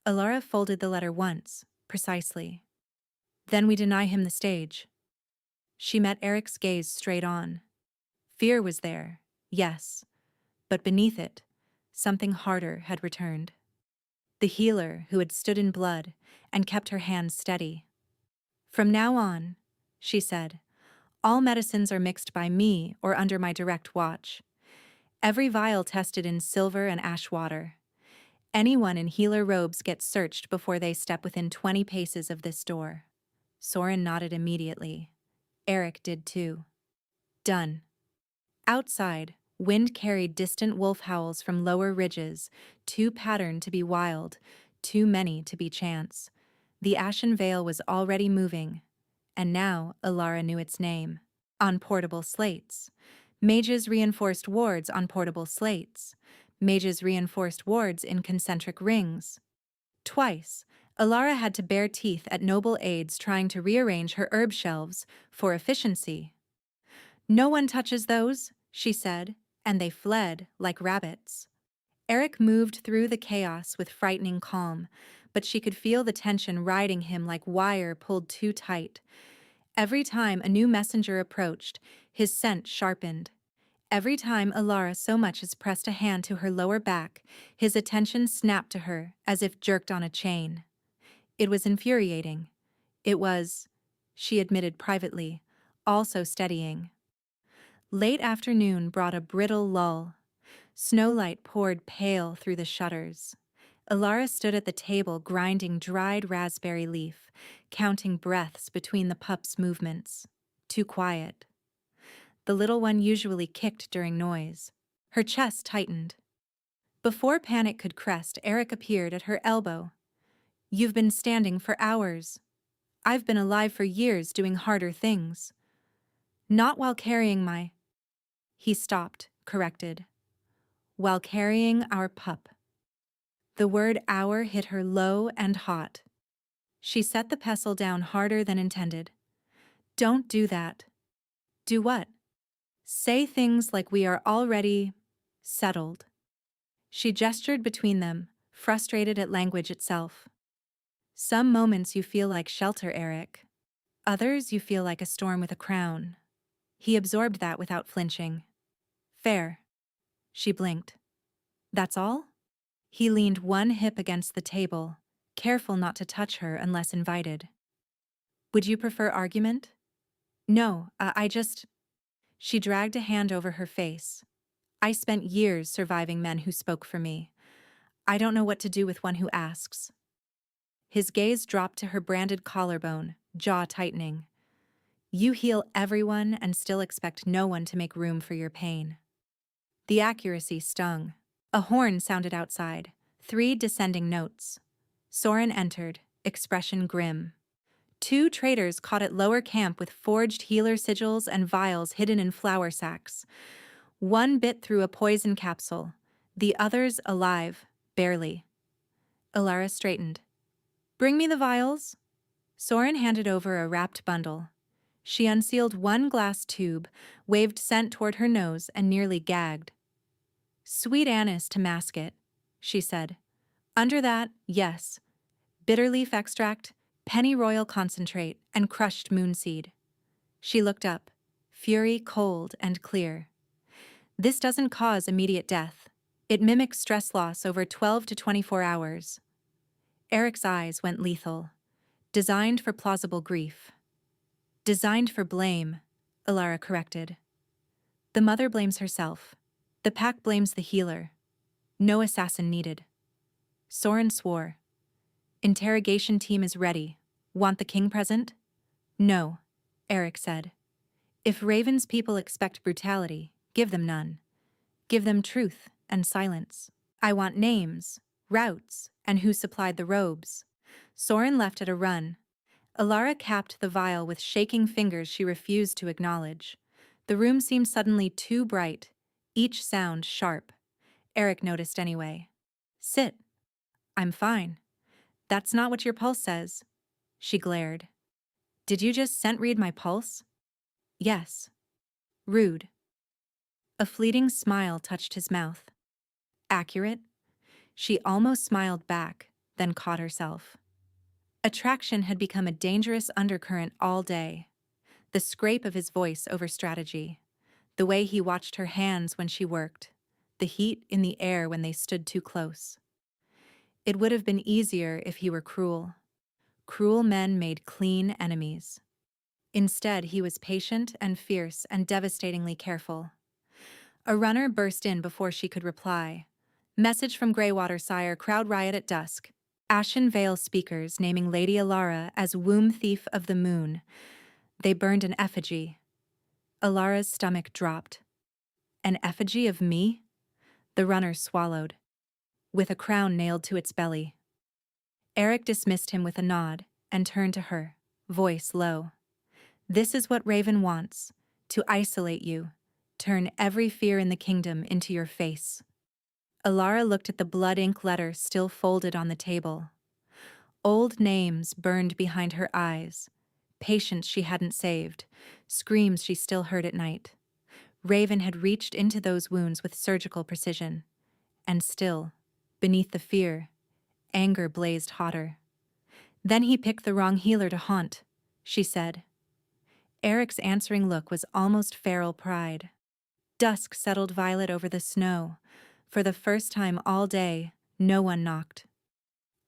Alara folded the letter once, precisely. Then we deny him the stage. She met Eric's gaze straight on. Fear was there, yes, but beneath it, something harder had returned. The healer who had stood in blood and kept her hands steady. From now on, she said, all medicines are mixed by me or under my direct watch. Every vial tested in silver and ash water. Anyone in healer robes gets searched before they step within 20 paces of this door. Soren nodded immediately. Eric did too. Done. Outside, wind carried distant wolf howls from lower ridges, too patterned to be wild, too many to be chance. The ashen veil was already moving, and now Alara knew its name. On portable slates. Mages reinforced wards on portable slates. Mages reinforced wards in concentric rings. Twice, Alara had to bare teeth at noble aides trying to rearrange her herb shelves for efficiency. No one touches those, she said, and they fled like rabbits. Eric moved through the chaos with frightening calm, but she could feel the tension riding him like wire pulled too tight. Every time a new messenger approached, his scent sharpened. Every time Alara so much as pressed a hand to her lower back, his attention snapped to her as if jerked on a chain. It was infuriating. It was, she admitted privately, also steadying. Late afternoon brought a brittle lull. Snowlight poured pale through the shutters. Alara stood at the table grinding dried raspberry leaf, counting breaths between the pup's movements. Too quiet. The little one usually kicked during noise. Her chest tightened. Before panic could crest, Eric appeared at her elbow. You've been standing for hours. I've been alive for years doing harder things. Not while carrying my... He stopped, corrected. While carrying our pup. The word hour hit her low and hot. She set the pestle down harder than intended. Don't do that. Do what? Say things like we are already settled. She gestured between them, frustrated at language itself. Some moments you feel like shelter, Eric. Others you feel like a storm with a crown. He absorbed that without flinching. Fair. She blinked. That's all? He leaned one hip against the table, careful not to touch her unless invited. Would you prefer argument? No, I just. She dragged a hand over her face. I spent years surviving men who spoke for me. I don't know what to do with one who asks. His gaze dropped to her branded collarbone, jaw tightening. You heal everyone and still expect no one to make room for your pain. The accuracy stung. A horn sounded outside, 3 descending notes. Soren entered, expression grim. 2 traders caught at lower camp with forged healer sigils and vials hidden in flour sacks. One bit through a poison capsule, the others alive, barely. Ilara straightened. Bring me the vials. Soren handed over a wrapped bundle. She unsealed one glass tube, waved scent toward her nose, and nearly gagged. Sweet anise to mask it, she said. Under that, yes. Bitter leaf extract, pennyroyal concentrate, and crushed moonseed. She looked up, fury cold and clear. This doesn't cause immediate death. It mimics stress loss over 12 to 24 hours. Eric's eyes went lethal. Designed for plausible grief. Designed for blame, Ilara corrected. The mother blames herself. The pack blames the healer. No assassin needed. Soren swore. Interrogation team is ready. Want the king present? No, Eric said. If Raven's people expect brutality, give them none. Give them truth and silence. I want names, routes, and who supplied the robes. Soren left at a run. Ilara capped the vial with shaking fingers she refused to acknowledge. The room seemed suddenly too bright, each sound sharp. Eric noticed anyway. Sit. I'm fine. That's not what your pulse says. She glared. Did you just scent read my pulse? Yes. Rude. A fleeting smile touched his mouth. Accurate? She almost smiled back, then caught herself. Attraction had become a dangerous undercurrent all day. The scrape of his voice over strategy. The way he watched her hands when she worked. The heat in the air when they stood too close. It would have been easier if he were cruel. Cruel men made clean enemies. Instead, he was patient and fierce and devastatingly careful. A runner burst in before she could reply. Message from Greywater, sire, crowd riot at dusk. Ashen Vale speakers naming Lady Ilara as womb thief of the moon. They burned an effigy. Alara's stomach dropped. An effigy of me? The runner swallowed, with a crown nailed to its belly. Eric dismissed him with a nod and turned to her, voice low. This is what Raven wants, to isolate you, turn every fear in the kingdom into your face. Ilara looked at the blood ink letter still folded on the table. Old names burned behind her eyes, patients she hadn't saved, screams she still heard at night. Raven had reached into those wounds with surgical precision. And still, beneath the fear, anger blazed hotter. Then he picked the wrong healer to haunt, she said. Eric's answering look was almost feral pride. Dusk settled violet over the snow. For the first time all day, no one knocked.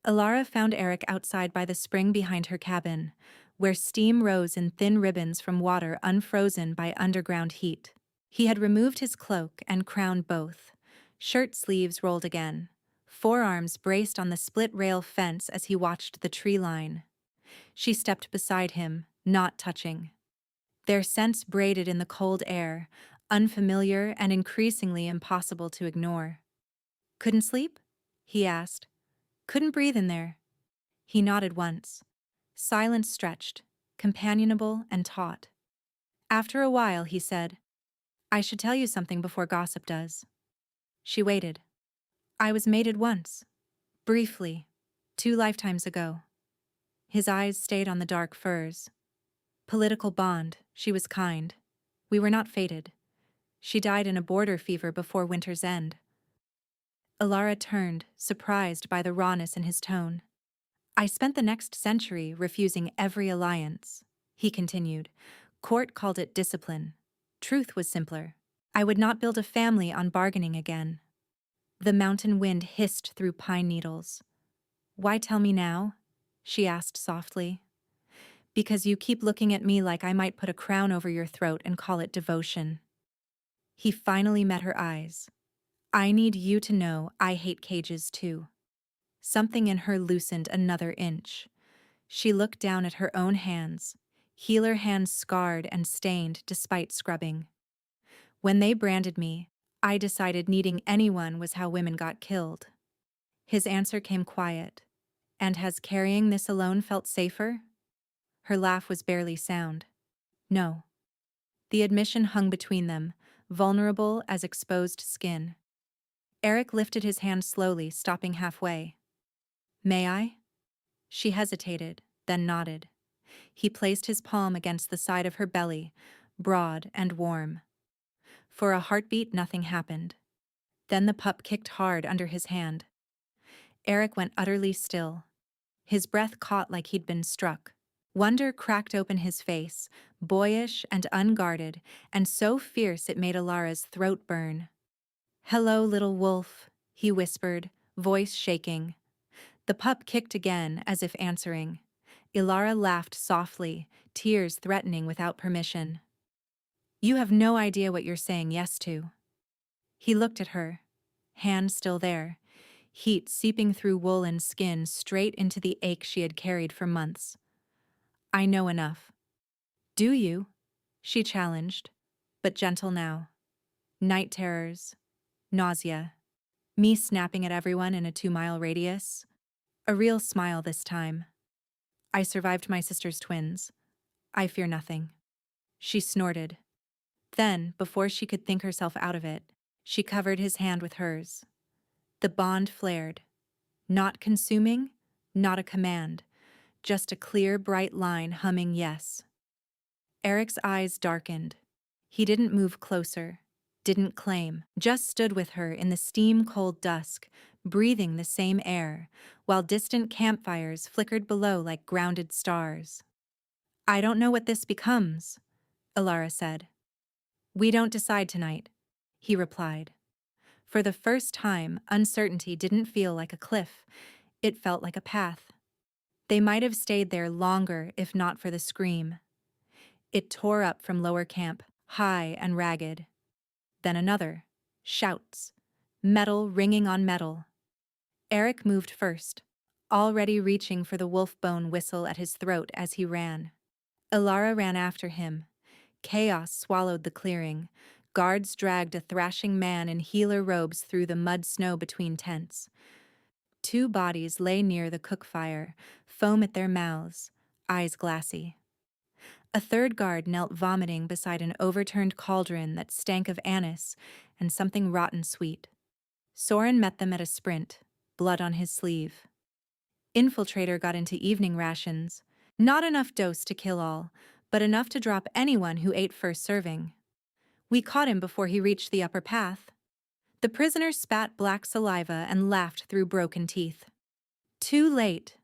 Ilara found Eric outside by the spring behind her cabin, where steam rose in thin ribbons from water unfrozen by underground heat. He had removed his cloak and crown both. Shirt sleeves rolled again. Forearms braced on the split-rail fence as he watched the tree line. She stepped beside him, not touching. Their scents braided in the cold air, unfamiliar and increasingly impossible to ignore. Couldn't sleep? He asked. Couldn't breathe in there. He nodded once. Silence stretched, companionable and taut. After a while, he said, I should tell you something before gossip does. She waited. I was mated once. Briefly. 2 lifetimes ago. His eyes stayed on the dark furs. Political bond, she was kind. We were not fated. She died in a border fever before winter's end. Ilara turned, surprised by the rawness in his tone. I spent the next century refusing every alliance, he continued. Court called it discipline. Truth was simpler. I would not build a family on bargaining again. The mountain wind hissed through pine needles. Why tell me now? She asked softly. Because you keep looking at me like I might put a crown over your throat and call it devotion. He finally met her eyes. I need you to know I hate cages too. Something in her loosened another inch. She looked down at her own hands, healer hands scarred and stained despite scrubbing. When they branded me, I decided needing anyone was how women got killed. His answer came quiet. And has carrying this alone felt safer? Her laugh was barely sound. No. The admission hung between them, vulnerable as exposed skin. Eric lifted his hand slowly, stopping halfway. May I? She hesitated, then nodded. He placed his palm against the side of her belly, broad and warm. For a heartbeat, nothing happened. Then the pup kicked hard under his hand. Eric went utterly still. His breath caught like he'd been struck. Wonder cracked open his face, boyish and unguarded, and so fierce it made Alara's throat burn. Hello, little wolf, he whispered, voice shaking. The pup kicked again, as if answering. Ilara laughed softly, tears threatening without permission. You have no idea what you're saying yes to. He looked at her, hand still there, heat seeping through wool and skin straight into the ache she had carried for months. I know enough. Do you? She challenged, but gentle now. Night terrors, nausea, me snapping at everyone in a 2-mile radius. A real smile this time. I survived my sister's twins. I fear nothing. She snorted. Then, before she could think herself out of it, she covered his hand with hers. The bond flared. Not consuming, not a command, just a clear, bright line humming yes. Eric's eyes darkened. He didn't move closer, didn't claim, just stood with her in the steam-cold dusk, breathing the same air, while distant campfires flickered below like grounded stars. I don't know what this becomes, Ilara said. We don't decide tonight, he replied. For the first time, uncertainty didn't feel like a cliff. It felt like a path. They might have stayed there longer if not for the scream. It tore up from lower camp, high and ragged. Then another. Shouts. Metal ringing on metal. Eric moved first, already reaching for the wolf-bone whistle at his throat as he ran. Ilara ran after him. Chaos swallowed the clearing. Guards dragged a thrashing man in healer robes through the mud-snow between tents. 2 bodies lay near the cook fire, foam at their mouths, eyes glassy. A 3rd guard knelt vomiting beside an overturned cauldron that stank of anise and something rotten sweet. Soren met them at a sprint, blood on his sleeve. Infiltrator got into evening rations. Not enough dose to kill all, but enough to drop anyone who ate first serving. We caught him before he reached the upper path. The prisoner spat black saliva and laughed through broken teeth. Too late.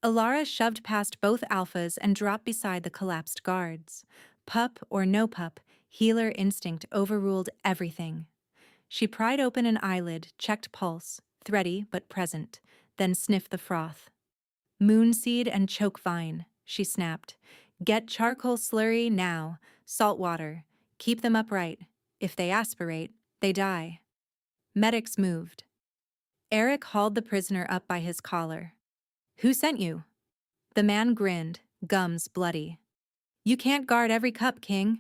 Ilara shoved past both alphas and dropped beside the collapsed guards. Pup or no pup, healer instinct overruled everything. She pried open an eyelid, checked pulse, thready but present, then sniffed the froth. Moonseed and chokevine, she snapped. Get charcoal slurry now, salt water. Keep them upright. If they aspirate, they die. Medics moved. Eric hauled the prisoner up by his collar. Who sent you? The man grinned, gums bloody. You can't guard every cup, King.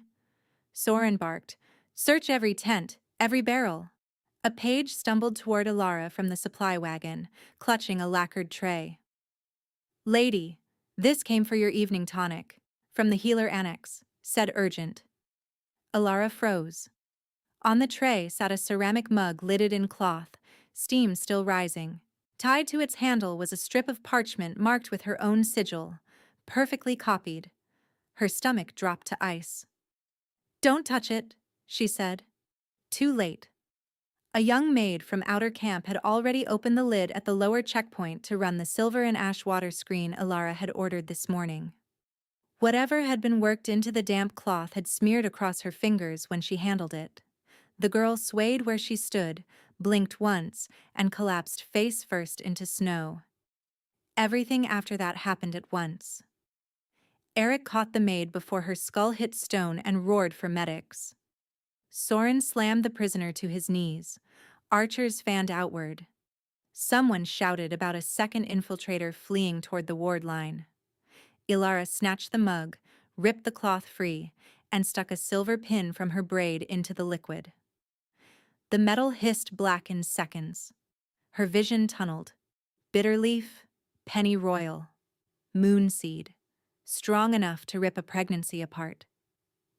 Soren barked. Search every tent, every barrel. A page stumbled toward Ilara from the supply wagon, clutching a lacquered tray. Lady, this came for your evening tonic. From the healer annex, said urgent. Ilara froze. On the tray sat a ceramic mug lidded in cloth, steam still rising. Tied to its handle was a strip of parchment marked with her own sigil, perfectly copied. Her stomach dropped to ice. Don't touch it, she said. Too late. A young maid from outer camp had already opened the lid at the lower checkpoint to run the silver and ash water screen Ilara had ordered this morning. Whatever had been worked into the damp cloth had smeared across her fingers when she handled it. The girl swayed where she stood, blinked once, and collapsed face first into snow. Everything after that happened at once. Eric caught the maid before her skull hit stone and roared for medics. Soren slammed the prisoner to his knees. Archers fanned outward. Someone shouted about a second infiltrator fleeing toward the ward line. Ilara snatched the mug, ripped the cloth free, and stuck a silver pin from her braid into the liquid. The metal hissed black in seconds. Her vision tunneled. Bitterleaf, pennyroyal, moonseed, strong enough to rip a pregnancy apart.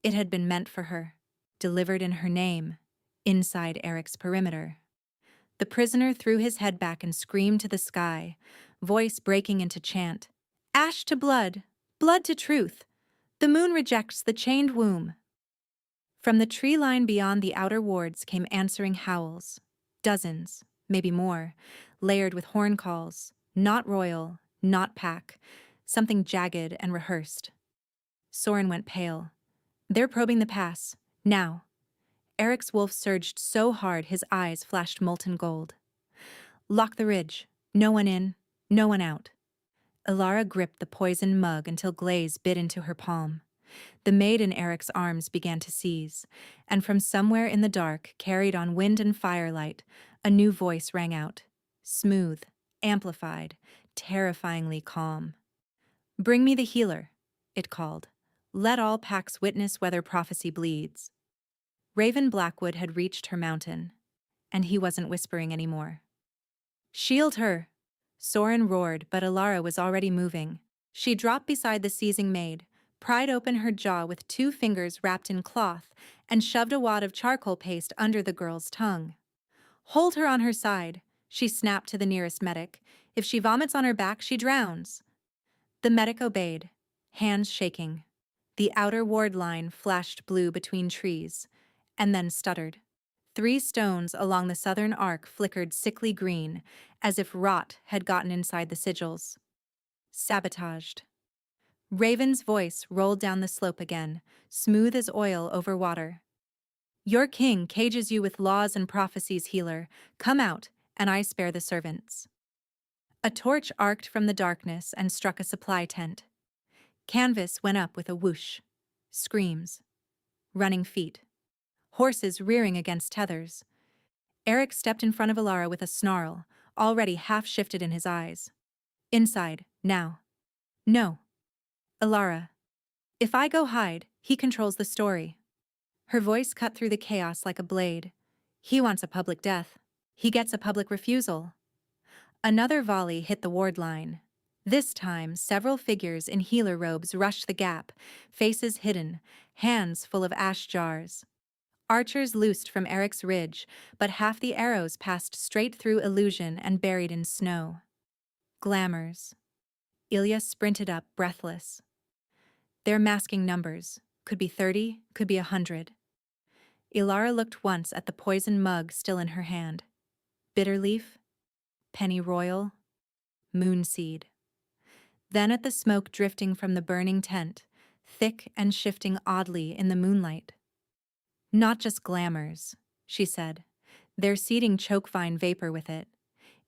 It had been meant for her, delivered in her name, inside Eric's perimeter. The prisoner threw his head back and screamed to the sky, voice breaking into chant. Ash to blood, blood to truth. The moon rejects the chained womb. From the tree line beyond the outer wards came answering howls. Dozens, maybe more, layered with horn calls, not royal, not pack, something jagged and rehearsed. Soren went pale. They're probing the pass, now. Eric's wolf surged so hard his eyes flashed molten gold. Lock the ridge. No one in, no one out. Ilara gripped the poisoned mug until glaze bit into her palm. The maid in Eric's arms began to seize, and from somewhere in the dark, carried on wind and firelight, a new voice rang out. Smooth, amplified, terrifyingly calm. Bring me the healer, it called. Let all packs witness whether prophecy bleeds. Raven Blackwood had reached her mountain, and he wasn't whispering anymore. Shield her! Soren roared, but Ilara was already moving. She dropped beside the seizing maid, pried open her jaw with 2 fingers wrapped in cloth, and shoved a wad of charcoal paste under the girl's tongue. Hold her on her side, she snapped to the nearest medic. If she vomits on her back, she drowns. The medic obeyed, hands shaking. The outer ward line flashed blue between trees, and then stuttered. 3 stones along the southern arc flickered sickly green, as if rot had gotten inside the sigils. Sabotaged. Raven's voice rolled down the slope again, smooth as oil over water. Your king cages you with laws and prophecies, healer. Come out, and I spare the servants. A torch arced from the darkness and struck a supply tent. Canvas went up with a whoosh. Screams. Running feet. Horses rearing against tethers. Eric stepped in front of Ilara with a snarl, already half-shifted in his eyes. Inside, now. No. Ilara. If I go hide, he controls the story. Her voice cut through the chaos like a blade. He wants a public death. He gets a public refusal. Another volley hit the ward line. This time, several figures in healer robes rushed the gap, faces hidden, hands full of ash jars. Archers loosed from Eric's ridge, but half the arrows passed straight through illusion and buried in snow. Glamours. Ilya sprinted up, breathless. They're masking numbers. Could be 30, could be 100. Ilara looked once at the poisoned mug still in her hand. Bitterleaf, pennyroyal, moonseed. Then at the smoke drifting from the burning tent, thick and shifting oddly in the moonlight. Not just glamours, she said. They're seeding chokevine vapor with it.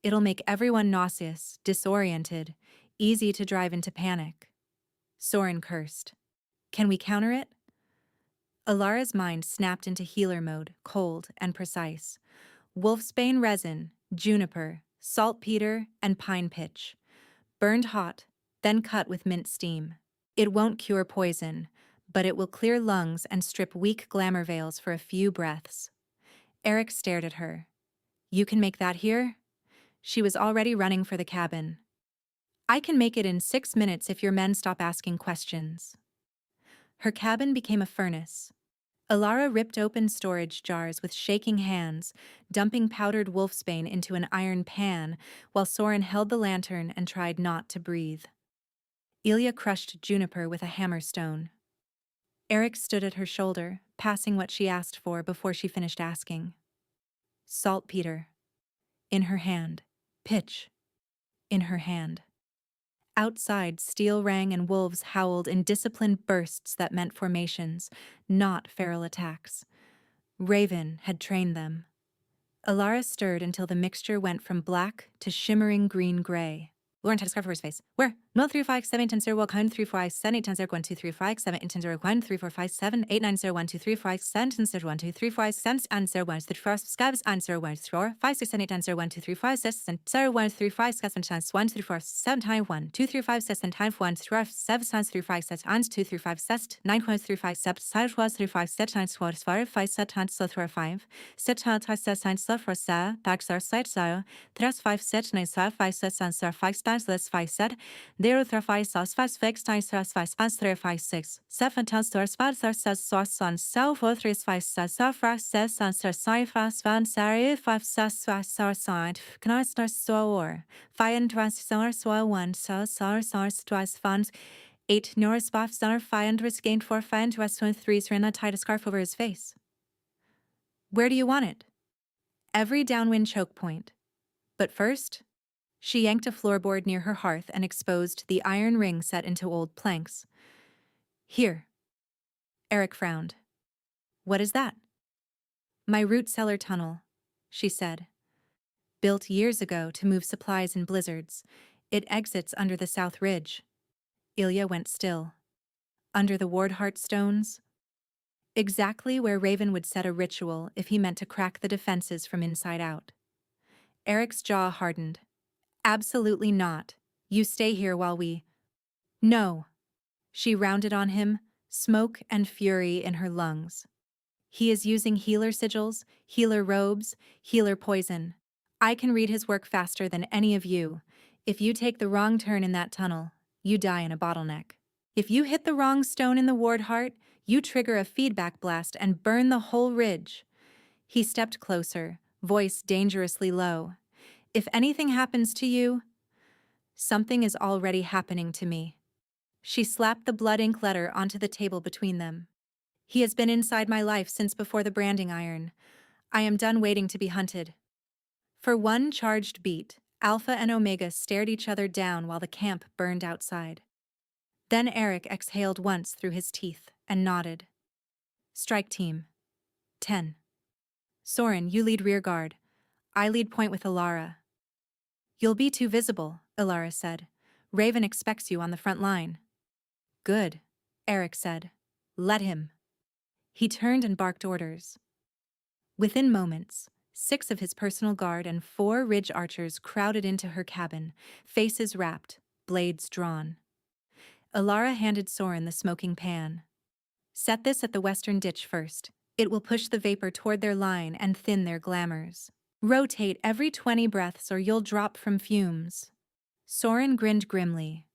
It'll make everyone nauseous, disoriented, easy to drive into panic. Soren cursed. Can we counter it? Ilara's mind snapped into healer mode, cold and precise. Wolfsbane resin, juniper, saltpeter, and pine pitch. Burned hot, then cut with mint steam. It won't cure poison, but it will clear lungs and strip weak glamour veils for a few breaths. Eric stared at her. You can make that here? She was already running for the cabin. I can make it in 6 minutes if your men stop asking questions. Her cabin became a furnace. Ilara ripped open storage jars with shaking hands, dumping powdered wolfsbane into an iron pan while Soren held the lantern and tried not to breathe. Ilya crushed juniper with a hammerstone. Eric stood at her shoulder, passing what she asked for before she finished asking. Saltpeter. In her hand. Pitch. In her hand. Outside, steel rang and wolves howled in disciplined bursts that meant formations, not feral attacks. Raven had trained them. Ilara stirred until the mixture went from black to shimmering green-gray. Lauren tried to scarf over his face. Where? 0 3 5 7 10 0 1 3 4 5 7 8 10 0 1 2 3 5 7 8 10 0 1 3 4 5 7 8 9 0 1 2 3 5 7 10 0 1 2 3 5 7 and 0 1 3 4 5 and 0 1 4 5 6 7 8 10 0 1 2 3 5 6 and 0 1 3 5 7 10 1 3 4 7 time 1 2 3 5 6 and time 1 3 7 3 5 7 and 2 3 5 7 9 1 3 5 7 7 3 5 7 9 4 5 7 10 so 3 5 7 10 7 so 4 7 back 0 7 0 3 5 7 9 5 7 0 5 5 5 7 0 3 5 6 5 6 9 3 5 3 5 6 7 10 4 5 6 6 1 so 4 3 5 6 5 6 1 3 5 5 0 5 6 5 5 can I start so or 5 and 20 so 1 so twice funds 8 Norris Boff Center 500 gained 4 5 West 3 Serena tied a scarf over his face. Where do you want it? Every downwind choke point. But first, she yanked a floorboard near her hearth and exposed the iron ring set into old planks. Here. Eric frowned. What is that? My root cellar tunnel, she said. Built years ago to move supplies in blizzards, it exits under the south ridge. Ilya went still. Under the Wardheart stones? Exactly where Raven would set a ritual if he meant to crack the defenses from inside out. Eric's jaw hardened. Absolutely not. You stay here while we... No. She rounded on him, smoke and fury in her lungs. He is using healer sigils, healer robes, healer poison. I can read his work faster than any of you. If you take the wrong turn in that tunnel, you die in a bottleneck. If you hit the wrong stone in the Wardheart, you trigger a feedback blast and burn the whole ridge. He stepped closer, voice dangerously low. If anything happens to you, something is already happening to me. She slapped the blood ink letter onto the table between them. He has been inside my life since before the branding iron. I am done waiting to be hunted. For one charged beat, Alpha and Omega stared each other down while the camp burned outside. Then Eric exhaled once through his teeth and nodded. Strike team. 10. Soren, you lead rear guard. I lead point with Ilara. You'll be too visible, Ilara said. Raven expects you on the front line. Good, Eric said. Let him. He turned and barked orders. Within moments, 6 of his personal guard and 4 ridge archers crowded into her cabin, faces wrapped, blades drawn. Ilara handed Soren the smoking pan. Set this at the western ditch first. It will push the vapor toward their line and thin their glamours. Rotate every 20 breaths or you'll drop from fumes. Soren grinned grimly.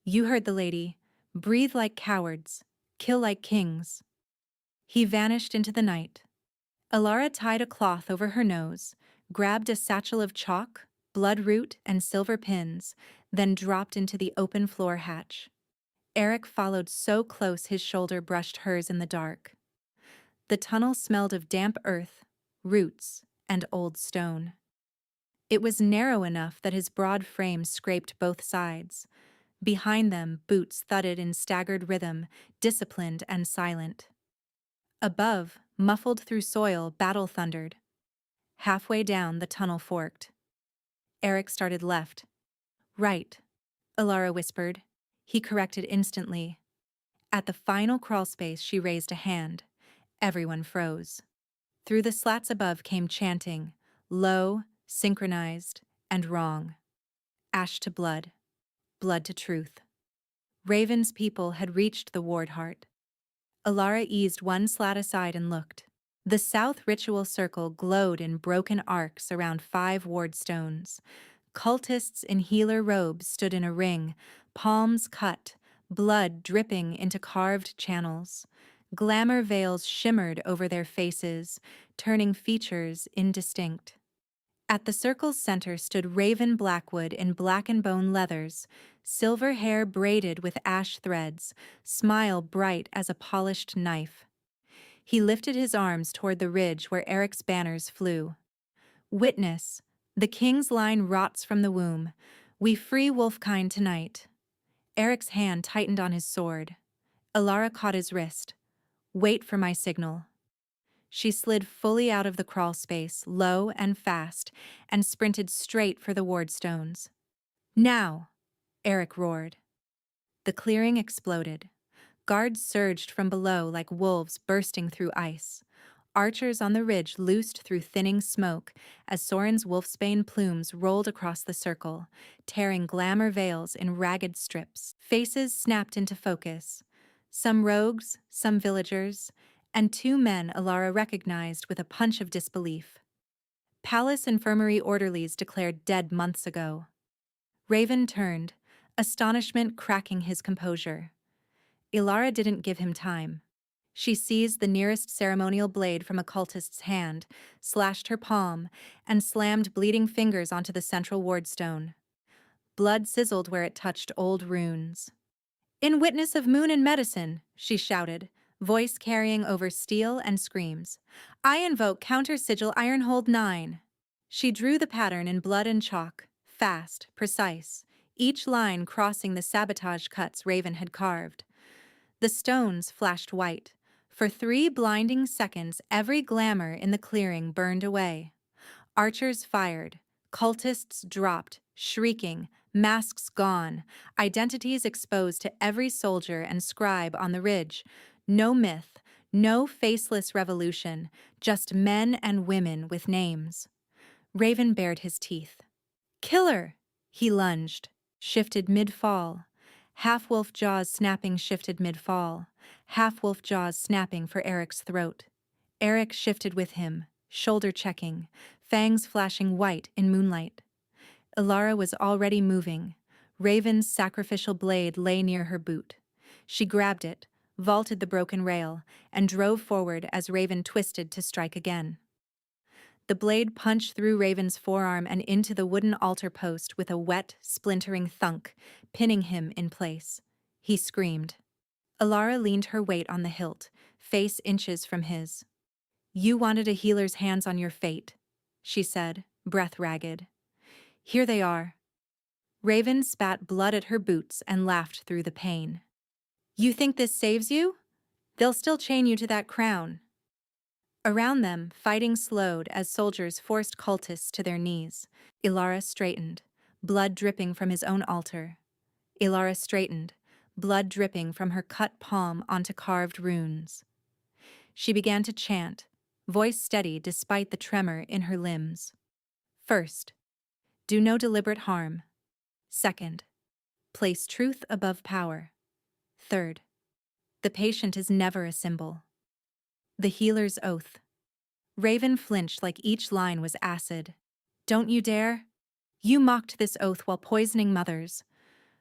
You heard the lady. Breathe like cowards. Kill like kings. He vanished into the night. Ilara tied a cloth over her nose, grabbed a satchel of chalk, bloodroot, and silver pins, then dropped into the open floor hatch. Eric followed so close his shoulder brushed hers in the dark. The tunnel smelled of damp earth, roots, and old stone. It was narrow enough that his broad frame scraped both sides. Behind them, boots thudded in staggered rhythm, disciplined and silent. Above, muffled through soil, battle thundered. Halfway down, the tunnel forked. Eric started left. Right, Ilara whispered. He corrected instantly. At the final crawl space, she raised a hand. Everyone froze. Through the slats above came chanting, low, synchronized, and wrong. Ash to blood, blood to truth. Raven's people had reached the Wardheart. Ilara eased one slat aside and looked. The south ritual circle glowed in broken arcs around 5 ward stones. Cultists in healer robes stood in a ring, palms cut, blood dripping into carved channels. Glamour veils shimmered over their faces, turning features indistinct. At the circle's center stood Raven Blackwood in black and bone leathers, silver hair braided with ash threads, smile bright as a polished knife. He lifted his arms toward the ridge where Eric's banners flew. Witness, the king's line rots from the womb. We free Wolfkind tonight. Eric's hand tightened on his sword. Ilara caught his wrist. Wait for my signal. She slid fully out of the crawl space, low and fast, and sprinted straight for the ward stones. Now! Eric roared. The clearing exploded. Guards surged from below like wolves bursting through ice. Archers on the ridge loosed through thinning smoke as Soren's wolfsbane plumes rolled across the circle, tearing glamour veils in ragged strips. Faces snapped into focus. Some rogues, some villagers, and two men Alara recognized with a punch of disbelief. Palace infirmary orderlies declared dead months ago. Raven turned, astonishment cracking his composure. Ilara didn't give him time. She seized the nearest ceremonial blade from a cultist's hand, slashed her palm, and slammed bleeding fingers onto the central wardstone. Blood sizzled where it touched old runes. "In witness of moon and medicine," she shouted, voice carrying over steel and screams, "I invoke Counter Sigil Ironhold 9. She drew the pattern in blood and chalk, fast, precise, each line crossing the sabotage cuts Raven had carved. The stones flashed white. For 3 blinding seconds, every glamour in the clearing burned away. Archers fired. Cultists dropped, shrieking, masks gone, identities exposed to every soldier and scribe on the ridge. No myth, no faceless revolution, just men and women with names. Raven bared his teeth. "Killer!" He lunged, shifted mid-fall. Half-wolf jaws snapping shifted mid-fall. Half-wolf jaws snapping for Eric's throat. Eric shifted with him, shoulder checking, fangs flashing white in moonlight. Ilara was already moving. Raven's sacrificial blade lay near her boot. She grabbed it, vaulted the broken rail, and drove forward as Raven twisted to strike again. The blade punched through Raven's forearm and into the wooden altar post with a wet, splintering thunk, pinning him in place. He screamed. Ilara leaned her weight on the hilt, face inches from his. "You wanted a healer's hands on your fate," she said, breath ragged. "Here they are." Raven spat blood at her boots and laughed through the pain. "You think this saves you? They'll still chain you to that crown." Around them, fighting slowed as soldiers forced cultists to their knees. Ilara straightened, blood dripping from his own altar. Ilara straightened, blood dripping from her cut palm onto carved runes. She began to chant, voice steady despite the tremor in her limbs. First, do no deliberate harm. Second, place truth above power. Third, the patient is never a symbol. The healer's oath. Raven flinched like each line was acid. "Don't you dare? You mocked this oath while poisoning mothers."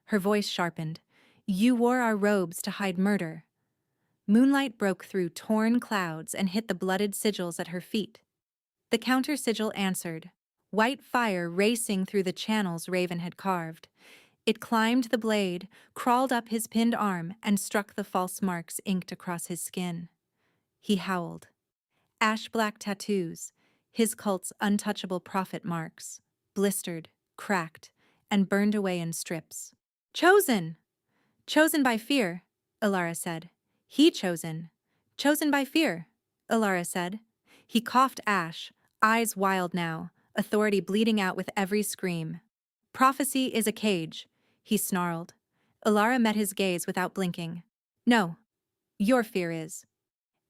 Her voice sharpened. "You wore our robes to hide murder." Moonlight broke through torn clouds and hit the blooded sigils at her feet. The counter sigil answered, white fire racing through the channels Raven had carved. It climbed the blade, crawled up his pinned arm, and struck the false marks inked across his skin. He howled. Ash-black tattoos, his cult's untouchable prophet marks, blistered, cracked, and burned away in strips. "Chosen! Chosen by fear," Ilara said. "He chosen. Chosen by fear," Ilara said. He coughed ash, eyes wild now, authority bleeding out with every scream. "Prophecy is a cage," he snarled. Ilara met his gaze without blinking. "No, your fear is."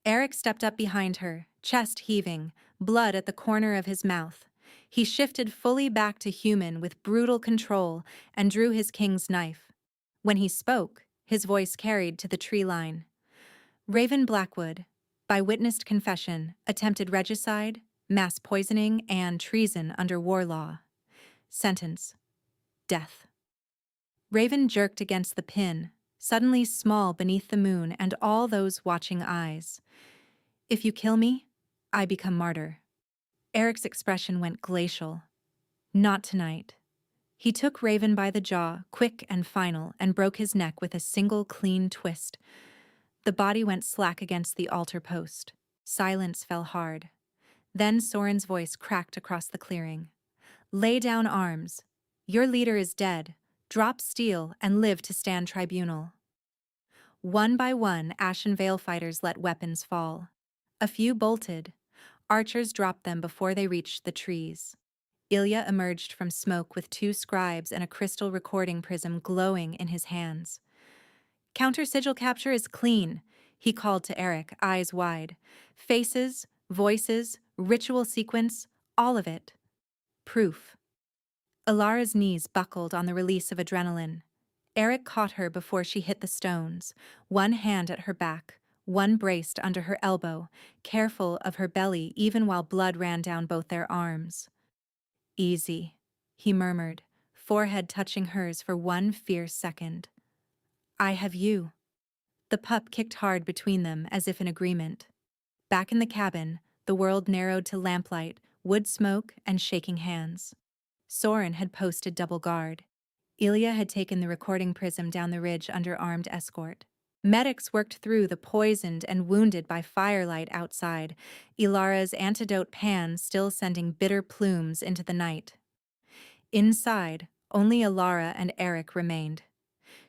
Eric stepped up behind her, chest heaving, blood at the corner of his mouth. He shifted fully back to human with brutal control and drew his king's knife. When he spoke, his voice carried to the tree line. Raven Blackwood, by witnessed confession, attempted regicide, mass poisoning, and treason under war law. Sentence: death. Raven jerked against the pin, suddenly small beneath the moon and all those watching eyes. "If you kill me, I become martyr." Eric's expression went glacial. "Not tonight." He took Raven by the jaw, quick and final, and broke his neck with a single clean twist. The body went slack against the altar post. Silence fell hard. Then Soren's voice cracked across the clearing. "Lay down arms. Your leader is dead. Drop steel and live to stand tribunal." One by one, Ashen Veil fighters let weapons fall. A few bolted. Archers dropped them before they reached the trees. Ilya emerged from smoke with 2 scribes and a crystal recording prism glowing in his hands. Counter-sigil capture is clean, he called to Eric, eyes wide. Faces, voices, ritual sequence, all of it. Proof. Ilara's knees buckled on the release of adrenaline. Eric caught her before she hit the stones, one hand at her back, one braced under her elbow, careful of her belly even while blood ran down both their arms. Easy, he murmured, forehead touching hers for one fierce second. I have you. The pup kicked hard between them as if in agreement. Back in the cabin, the world narrowed to lamplight, wood smoke, and shaking hands. Soren had posted double guard. Ilya had taken the recording prism down the ridge under armed escort. Medics worked through the poisoned and wounded by firelight outside, Ilara's antidote pan still sending bitter plumes into the night. Inside, only Ilara and Eric remained.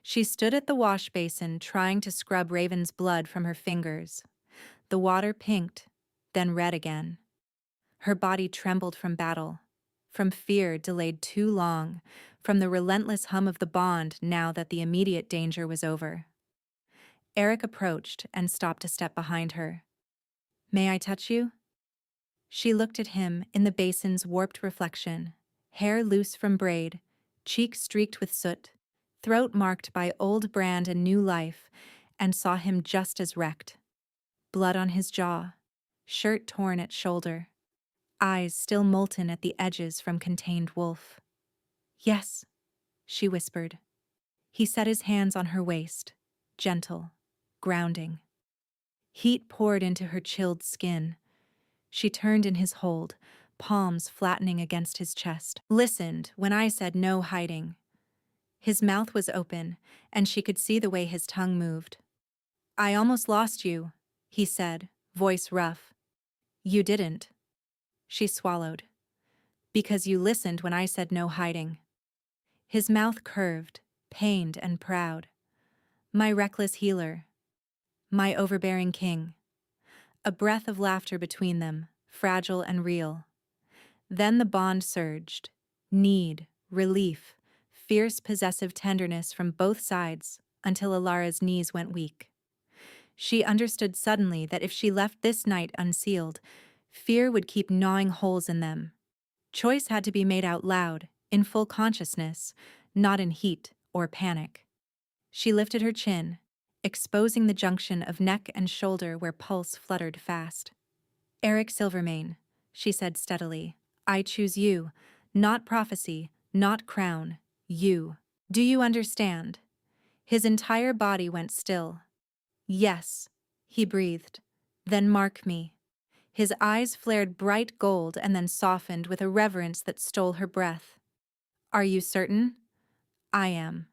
She stood at the wash basin trying to scrub Raven's blood from her fingers. The water pinked, then red again. Her body trembled from battle, from fear delayed too long, from the relentless hum of the bond now that the immediate danger was over. Eric approached and stopped a step behind her. May I touch you? She looked at him in the basin's warped reflection, hair loose from braid, cheeks streaked with soot, throat marked by old brand and new life, and saw him just as wrecked. Blood on his jaw, shirt torn at shoulder, eyes still molten at the edges from contained wolf. Yes, she whispered. He set his hands on her waist, gentle, grounding. Heat poured into her chilled skin. She turned in his hold, palms flattening against his chest. Listened when I said no hiding. His mouth was open, and she could see the way his tongue moved. I almost lost you, he said, voice rough. You didn't. She swallowed. Because you listened when I said no hiding. His mouth curved, pained and proud. My reckless healer. My overbearing king. A breath of laughter between them, fragile and real. Then the bond surged. Need, relief, fierce possessive tenderness from both sides until Ilara's knees went weak. She understood suddenly that if she left this night unsealed, fear would keep gnawing holes in them. Choice had to be made out loud, in full consciousness, not in heat or panic. She lifted her chin, exposing the junction of neck and shoulder where pulse fluttered fast. Eric Silvermane, she said steadily, I choose you, not prophecy, not crown, you. Do you understand? His entire body went still. Yes, he breathed. Then mark me. His eyes flared bright gold and then softened with a reverence that stole her breath. Are you certain? I am.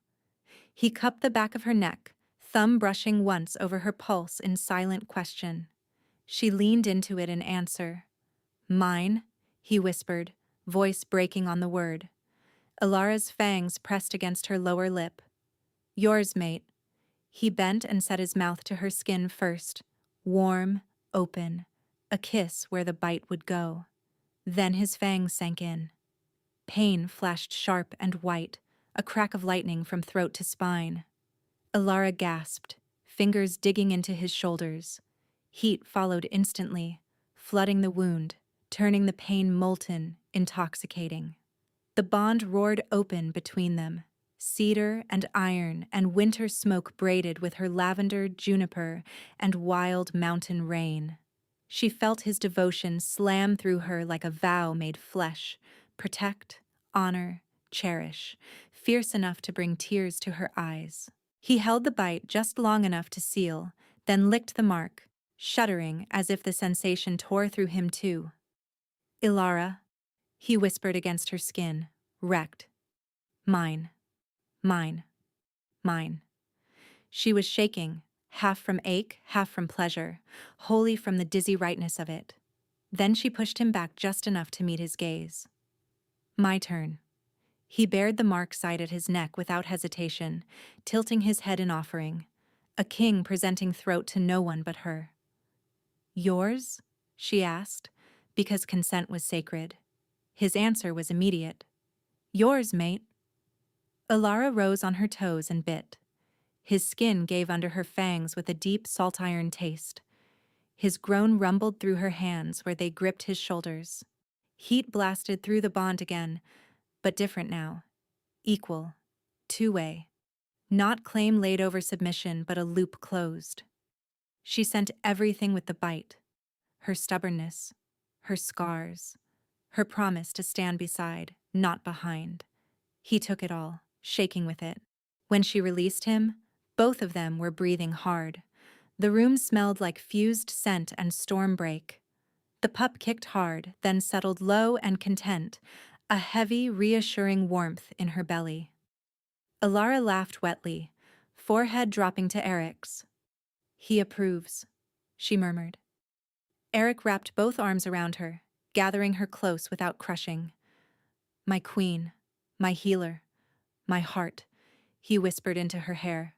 He cupped the back of her neck, thumb brushing once over her pulse in silent question. She leaned into it in answer. Mine, he whispered, voice breaking on the word. Ilara's fangs pressed against her lower lip. Yours, mate. He bent and set his mouth to her skin first, warm, open, a kiss where the bite would go. Then his fangs sank in. Pain flashed sharp and white, a crack of lightning from throat to spine. Ilara gasped, fingers digging into his shoulders. Heat followed instantly, flooding the wound, turning the pain molten, intoxicating. The bond roared open between them, cedar and iron and winter smoke braided with her lavender, juniper, and wild mountain rain. She felt his devotion slam through her like a vow made flesh, protect, honor, cherish, fierce enough to bring tears to her eyes. He held the bite just long enough to seal, then licked the mark, shuddering as if the sensation tore through him too. Ilara, he whispered against her skin, wrecked. Mine, mine, mine. She was shaking, half from ache, half from pleasure, wholly from the dizzy rightness of it. Then she pushed him back just enough to meet his gaze. My turn. He bared the mark side at his neck without hesitation, tilting his head in offering, a king presenting throat to no one but her. Yours? She asked, because consent was sacred. His answer was immediate. Yours, mate. Ilara rose on her toes and bit. His skin gave under her fangs with a deep salt iron taste. His groan rumbled through her hands where they gripped his shoulders. Heat blasted through the bond again, but different now. Equal. Two-way. Not claim laid over submission, but a loop closed. She sent everything with the bite. Her stubbornness, her scars, her promise to stand beside, not behind. He took it all, shaking with it. When she released him, both of them were breathing hard. The room smelled like fused scent and storm break. The pup kicked hard, then settled low and content, a heavy, reassuring warmth in her belly. Ilara laughed wetly, forehead dropping to Eric's. He approves, she murmured. Eric wrapped both arms around her, gathering her close without crushing. My queen, my healer, my heart, he whispered into her hair.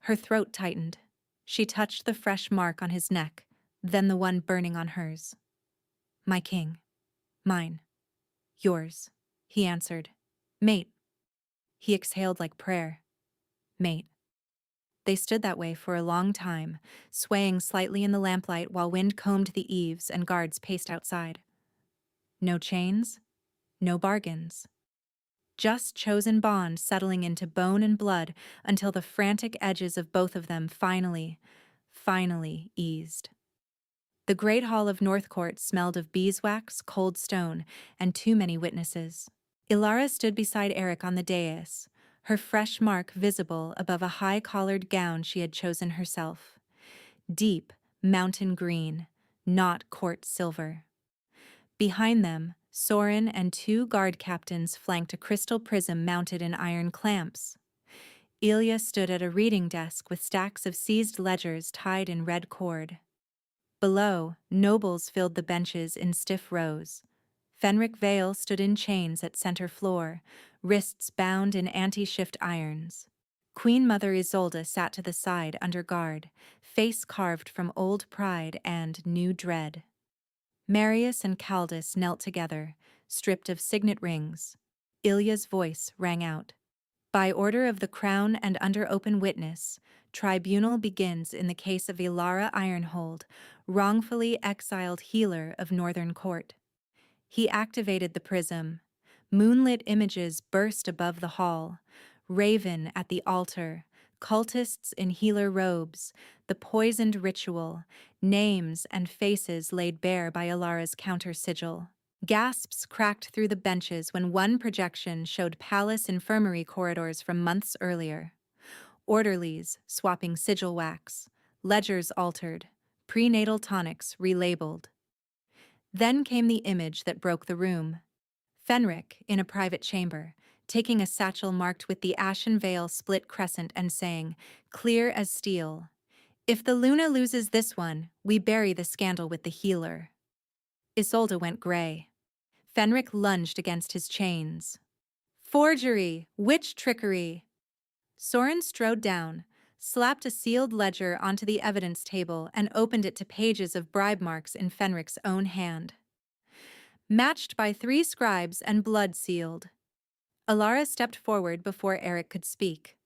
Her throat tightened. She touched the fresh mark on his neck, then the one burning on hers. My king. Mine. Yours, he answered. Mate. He exhaled like prayer. Mate. They stood that way for a long time, swaying slightly in the lamplight while wind combed the eaves and guards paced outside. No chains, no bargains. Just chosen bond settling into bone and blood until the frantic edges of both of them finally eased. The great hall of Northcourt smelled of beeswax, cold stone, and too many witnesses. Ilara stood beside Eric on the dais, her fresh mark visible above a high-collared gown she had chosen herself. Deep, mountain green, not court silver. Behind them, Soren and two guard captains flanked a crystal prism mounted in iron clamps. Ilya stood at a reading desk with stacks of seized ledgers tied in red cord. Below, nobles filled the benches in stiff rows. Fenric Vale stood in chains at center floor, wrists bound in anti-shift irons. Queen Mother Isolde sat to the side under guard, face carved from old pride and new dread. Marius and Caldus knelt together, stripped of signet rings. Ilya's voice rang out. By order of the Crown and under open witness, tribunal begins in the case of Ilara Ironhold, wrongfully exiled healer of Northern Court. He activated the prism. Moonlit images burst above the hall. Raven at the altar, cultists in healer robes, the poisoned ritual, names and faces laid bare by Ilara's counter-sigil. Gasps cracked through the benches when one projection showed palace infirmary corridors from months earlier. Orderlies swapping sigil wax, ledgers altered, prenatal tonics relabeled. Then came the image that broke the room. Fenric in a private chamber, taking a satchel marked with the Ashen Veil split crescent and saying, clear as steel, if the Luna loses this one, we bury the scandal with the healer. Isolde went gray. Fenric lunged against his chains. Forgery! Witch trickery! Soren strode down, slapped a sealed ledger onto the evidence table and opened it to pages of bribe marks in Fenric's own hand. Matched by 3 scribes and blood sealed. Ilara stepped forward before Eric could speak.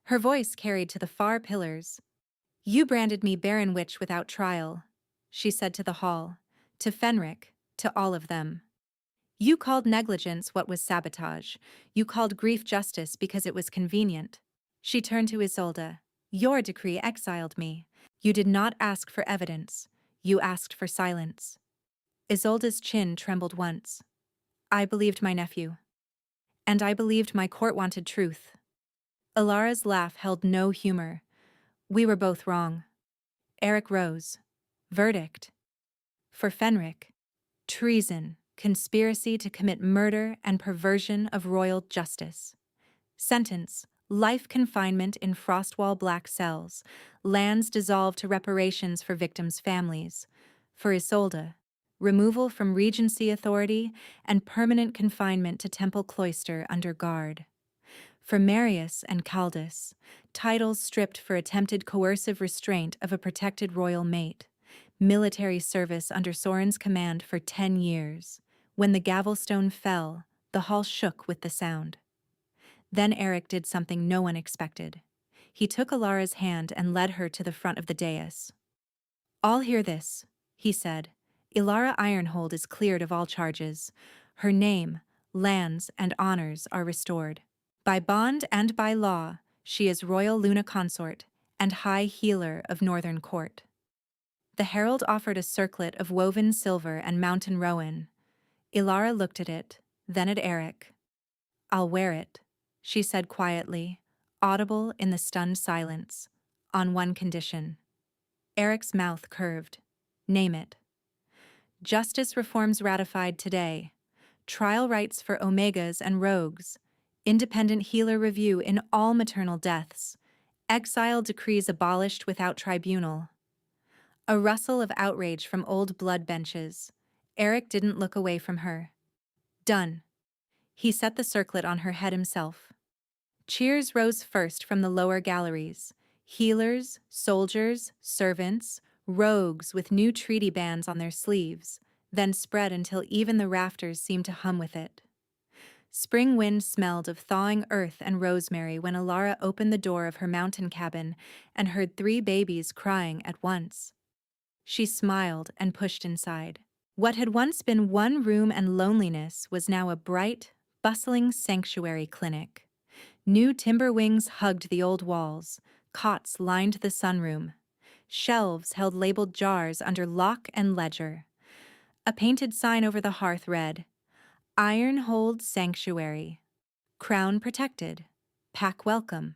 Her voice carried to the far pillars. You branded me Baron Witch without trial, she said to the hall, to Fenric, to all of them. You called negligence what was sabotage. You called grief justice because it was convenient. She turned to Isolde. Your decree exiled me. You did not ask for evidence. You asked for silence. Isolde's chin trembled once. I believed my nephew. And I believed my court wanted truth. Ilara's laugh held no humor. We were both wrong. Eric rose. Verdict. For Fenric, treason, conspiracy to commit murder and perversion of royal justice. Sentence, life confinement in Frostwall black cells, lands dissolved to reparations for victims' families. For Isolde, removal from Regency authority and permanent confinement to Temple Cloister under guard. For Marius and Caldus, titles stripped for attempted coercive restraint of a protected royal mate. Military service under Soren's command for 10 years. When the gavelstone fell, the hall shook with the sound. Then Eric did something no one expected. He took Alara's hand and led her to the front of the dais. "I'll hear this," he said. "Ilara Ironhold is cleared of all charges. Her name, lands, and honors are restored. By bond and by law, she is Royal Luna Consort and High Healer of Northern Court." The herald offered a circlet of woven silver and mountain rowan. Ilara looked at it, then at Eric. "I'll wear it," she said quietly, audible in the stunned silence, "on one condition." Eric's mouth curved. "Name it." "Justice reforms ratified today. Trial rights for Omegas and Rogues. Independent healer review in all maternal deaths. Exile decrees abolished without tribunal." A rustle of outrage from old blood benches. Eric didn't look away from her. "Done." He set the circlet on her head himself. Cheers rose first from the lower galleries. Healers, soldiers, servants, rogues with new treaty bands on their sleeves, then spread until even the rafters seemed to hum with it. Spring wind smelled of thawing earth and rosemary when Alara opened the door of her mountain cabin and heard 3 babies crying at once. She smiled and pushed inside. What had once been one room and loneliness was now a bright, bustling sanctuary clinic. New timber wings hugged the old walls, cots lined the sunroom. Shelves held labeled jars under lock and ledger. A painted sign over the hearth read, "Ironhold Sanctuary. Crown protected. Pack welcome."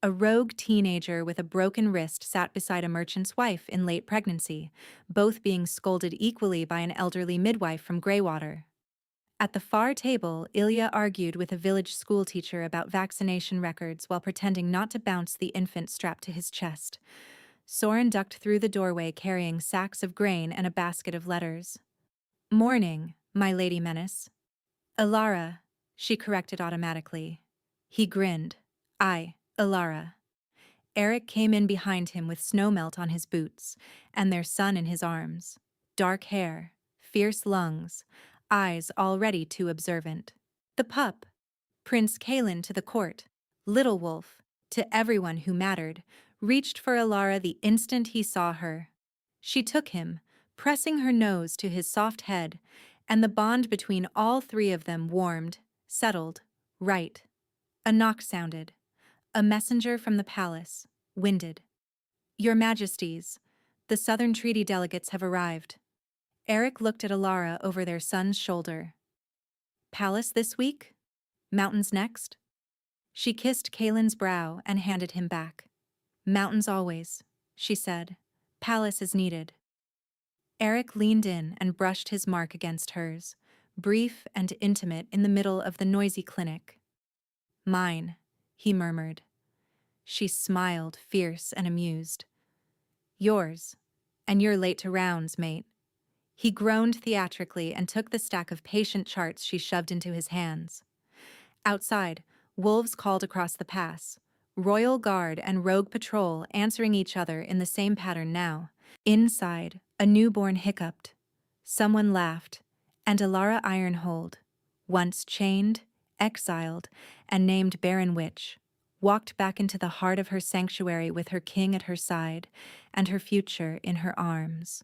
A rogue teenager with a broken wrist sat beside a merchant's wife in late pregnancy, both being scolded equally by an elderly midwife from Greywater. At the far table, Ilya argued with a village schoolteacher about vaccination records while pretending not to bounce the infant strapped to his chest. Soren ducked through the doorway carrying sacks of grain and a basket of letters. "Morning, my Lady Menace." "Alara," she corrected automatically. He grinned. Alara." Eric came in behind him with snowmelt on his boots and their son in his arms. Dark hair, fierce lungs, eyes already too observant. The pup, Prince Kalen to the court, Little Wolf, to everyone who mattered, reached for Alara the instant he saw her. She took him, pressing her nose to his soft head, and the bond between all 3 of them warmed, settled, right. A knock sounded. A messenger from the palace, winded. "Your Majesties, the Southern Treaty delegates have arrived." Eric looked at Alara over their son's shoulder. "Palace this week? Mountains next?" She kissed Kalen's brow and handed him back. "Mountains always," she said. "Palace is needed." Eric leaned in and brushed his mark against hers, brief and intimate in the middle of the noisy clinic. "Mine," he murmured. She smiled, fierce and amused. "Yours, and you're late to rounds, mate." He groaned theatrically and took the stack of patient charts she shoved into his hands. Outside, wolves called across the pass, Royal Guard and Rogue Patrol answering each other in the same pattern now. Inside, a newborn hiccuped. Someone laughed, and Alara Ironhold, once chained, exiled, and named Baron Witch, walked back into the heart of her sanctuary with her king at her side and her future in her arms.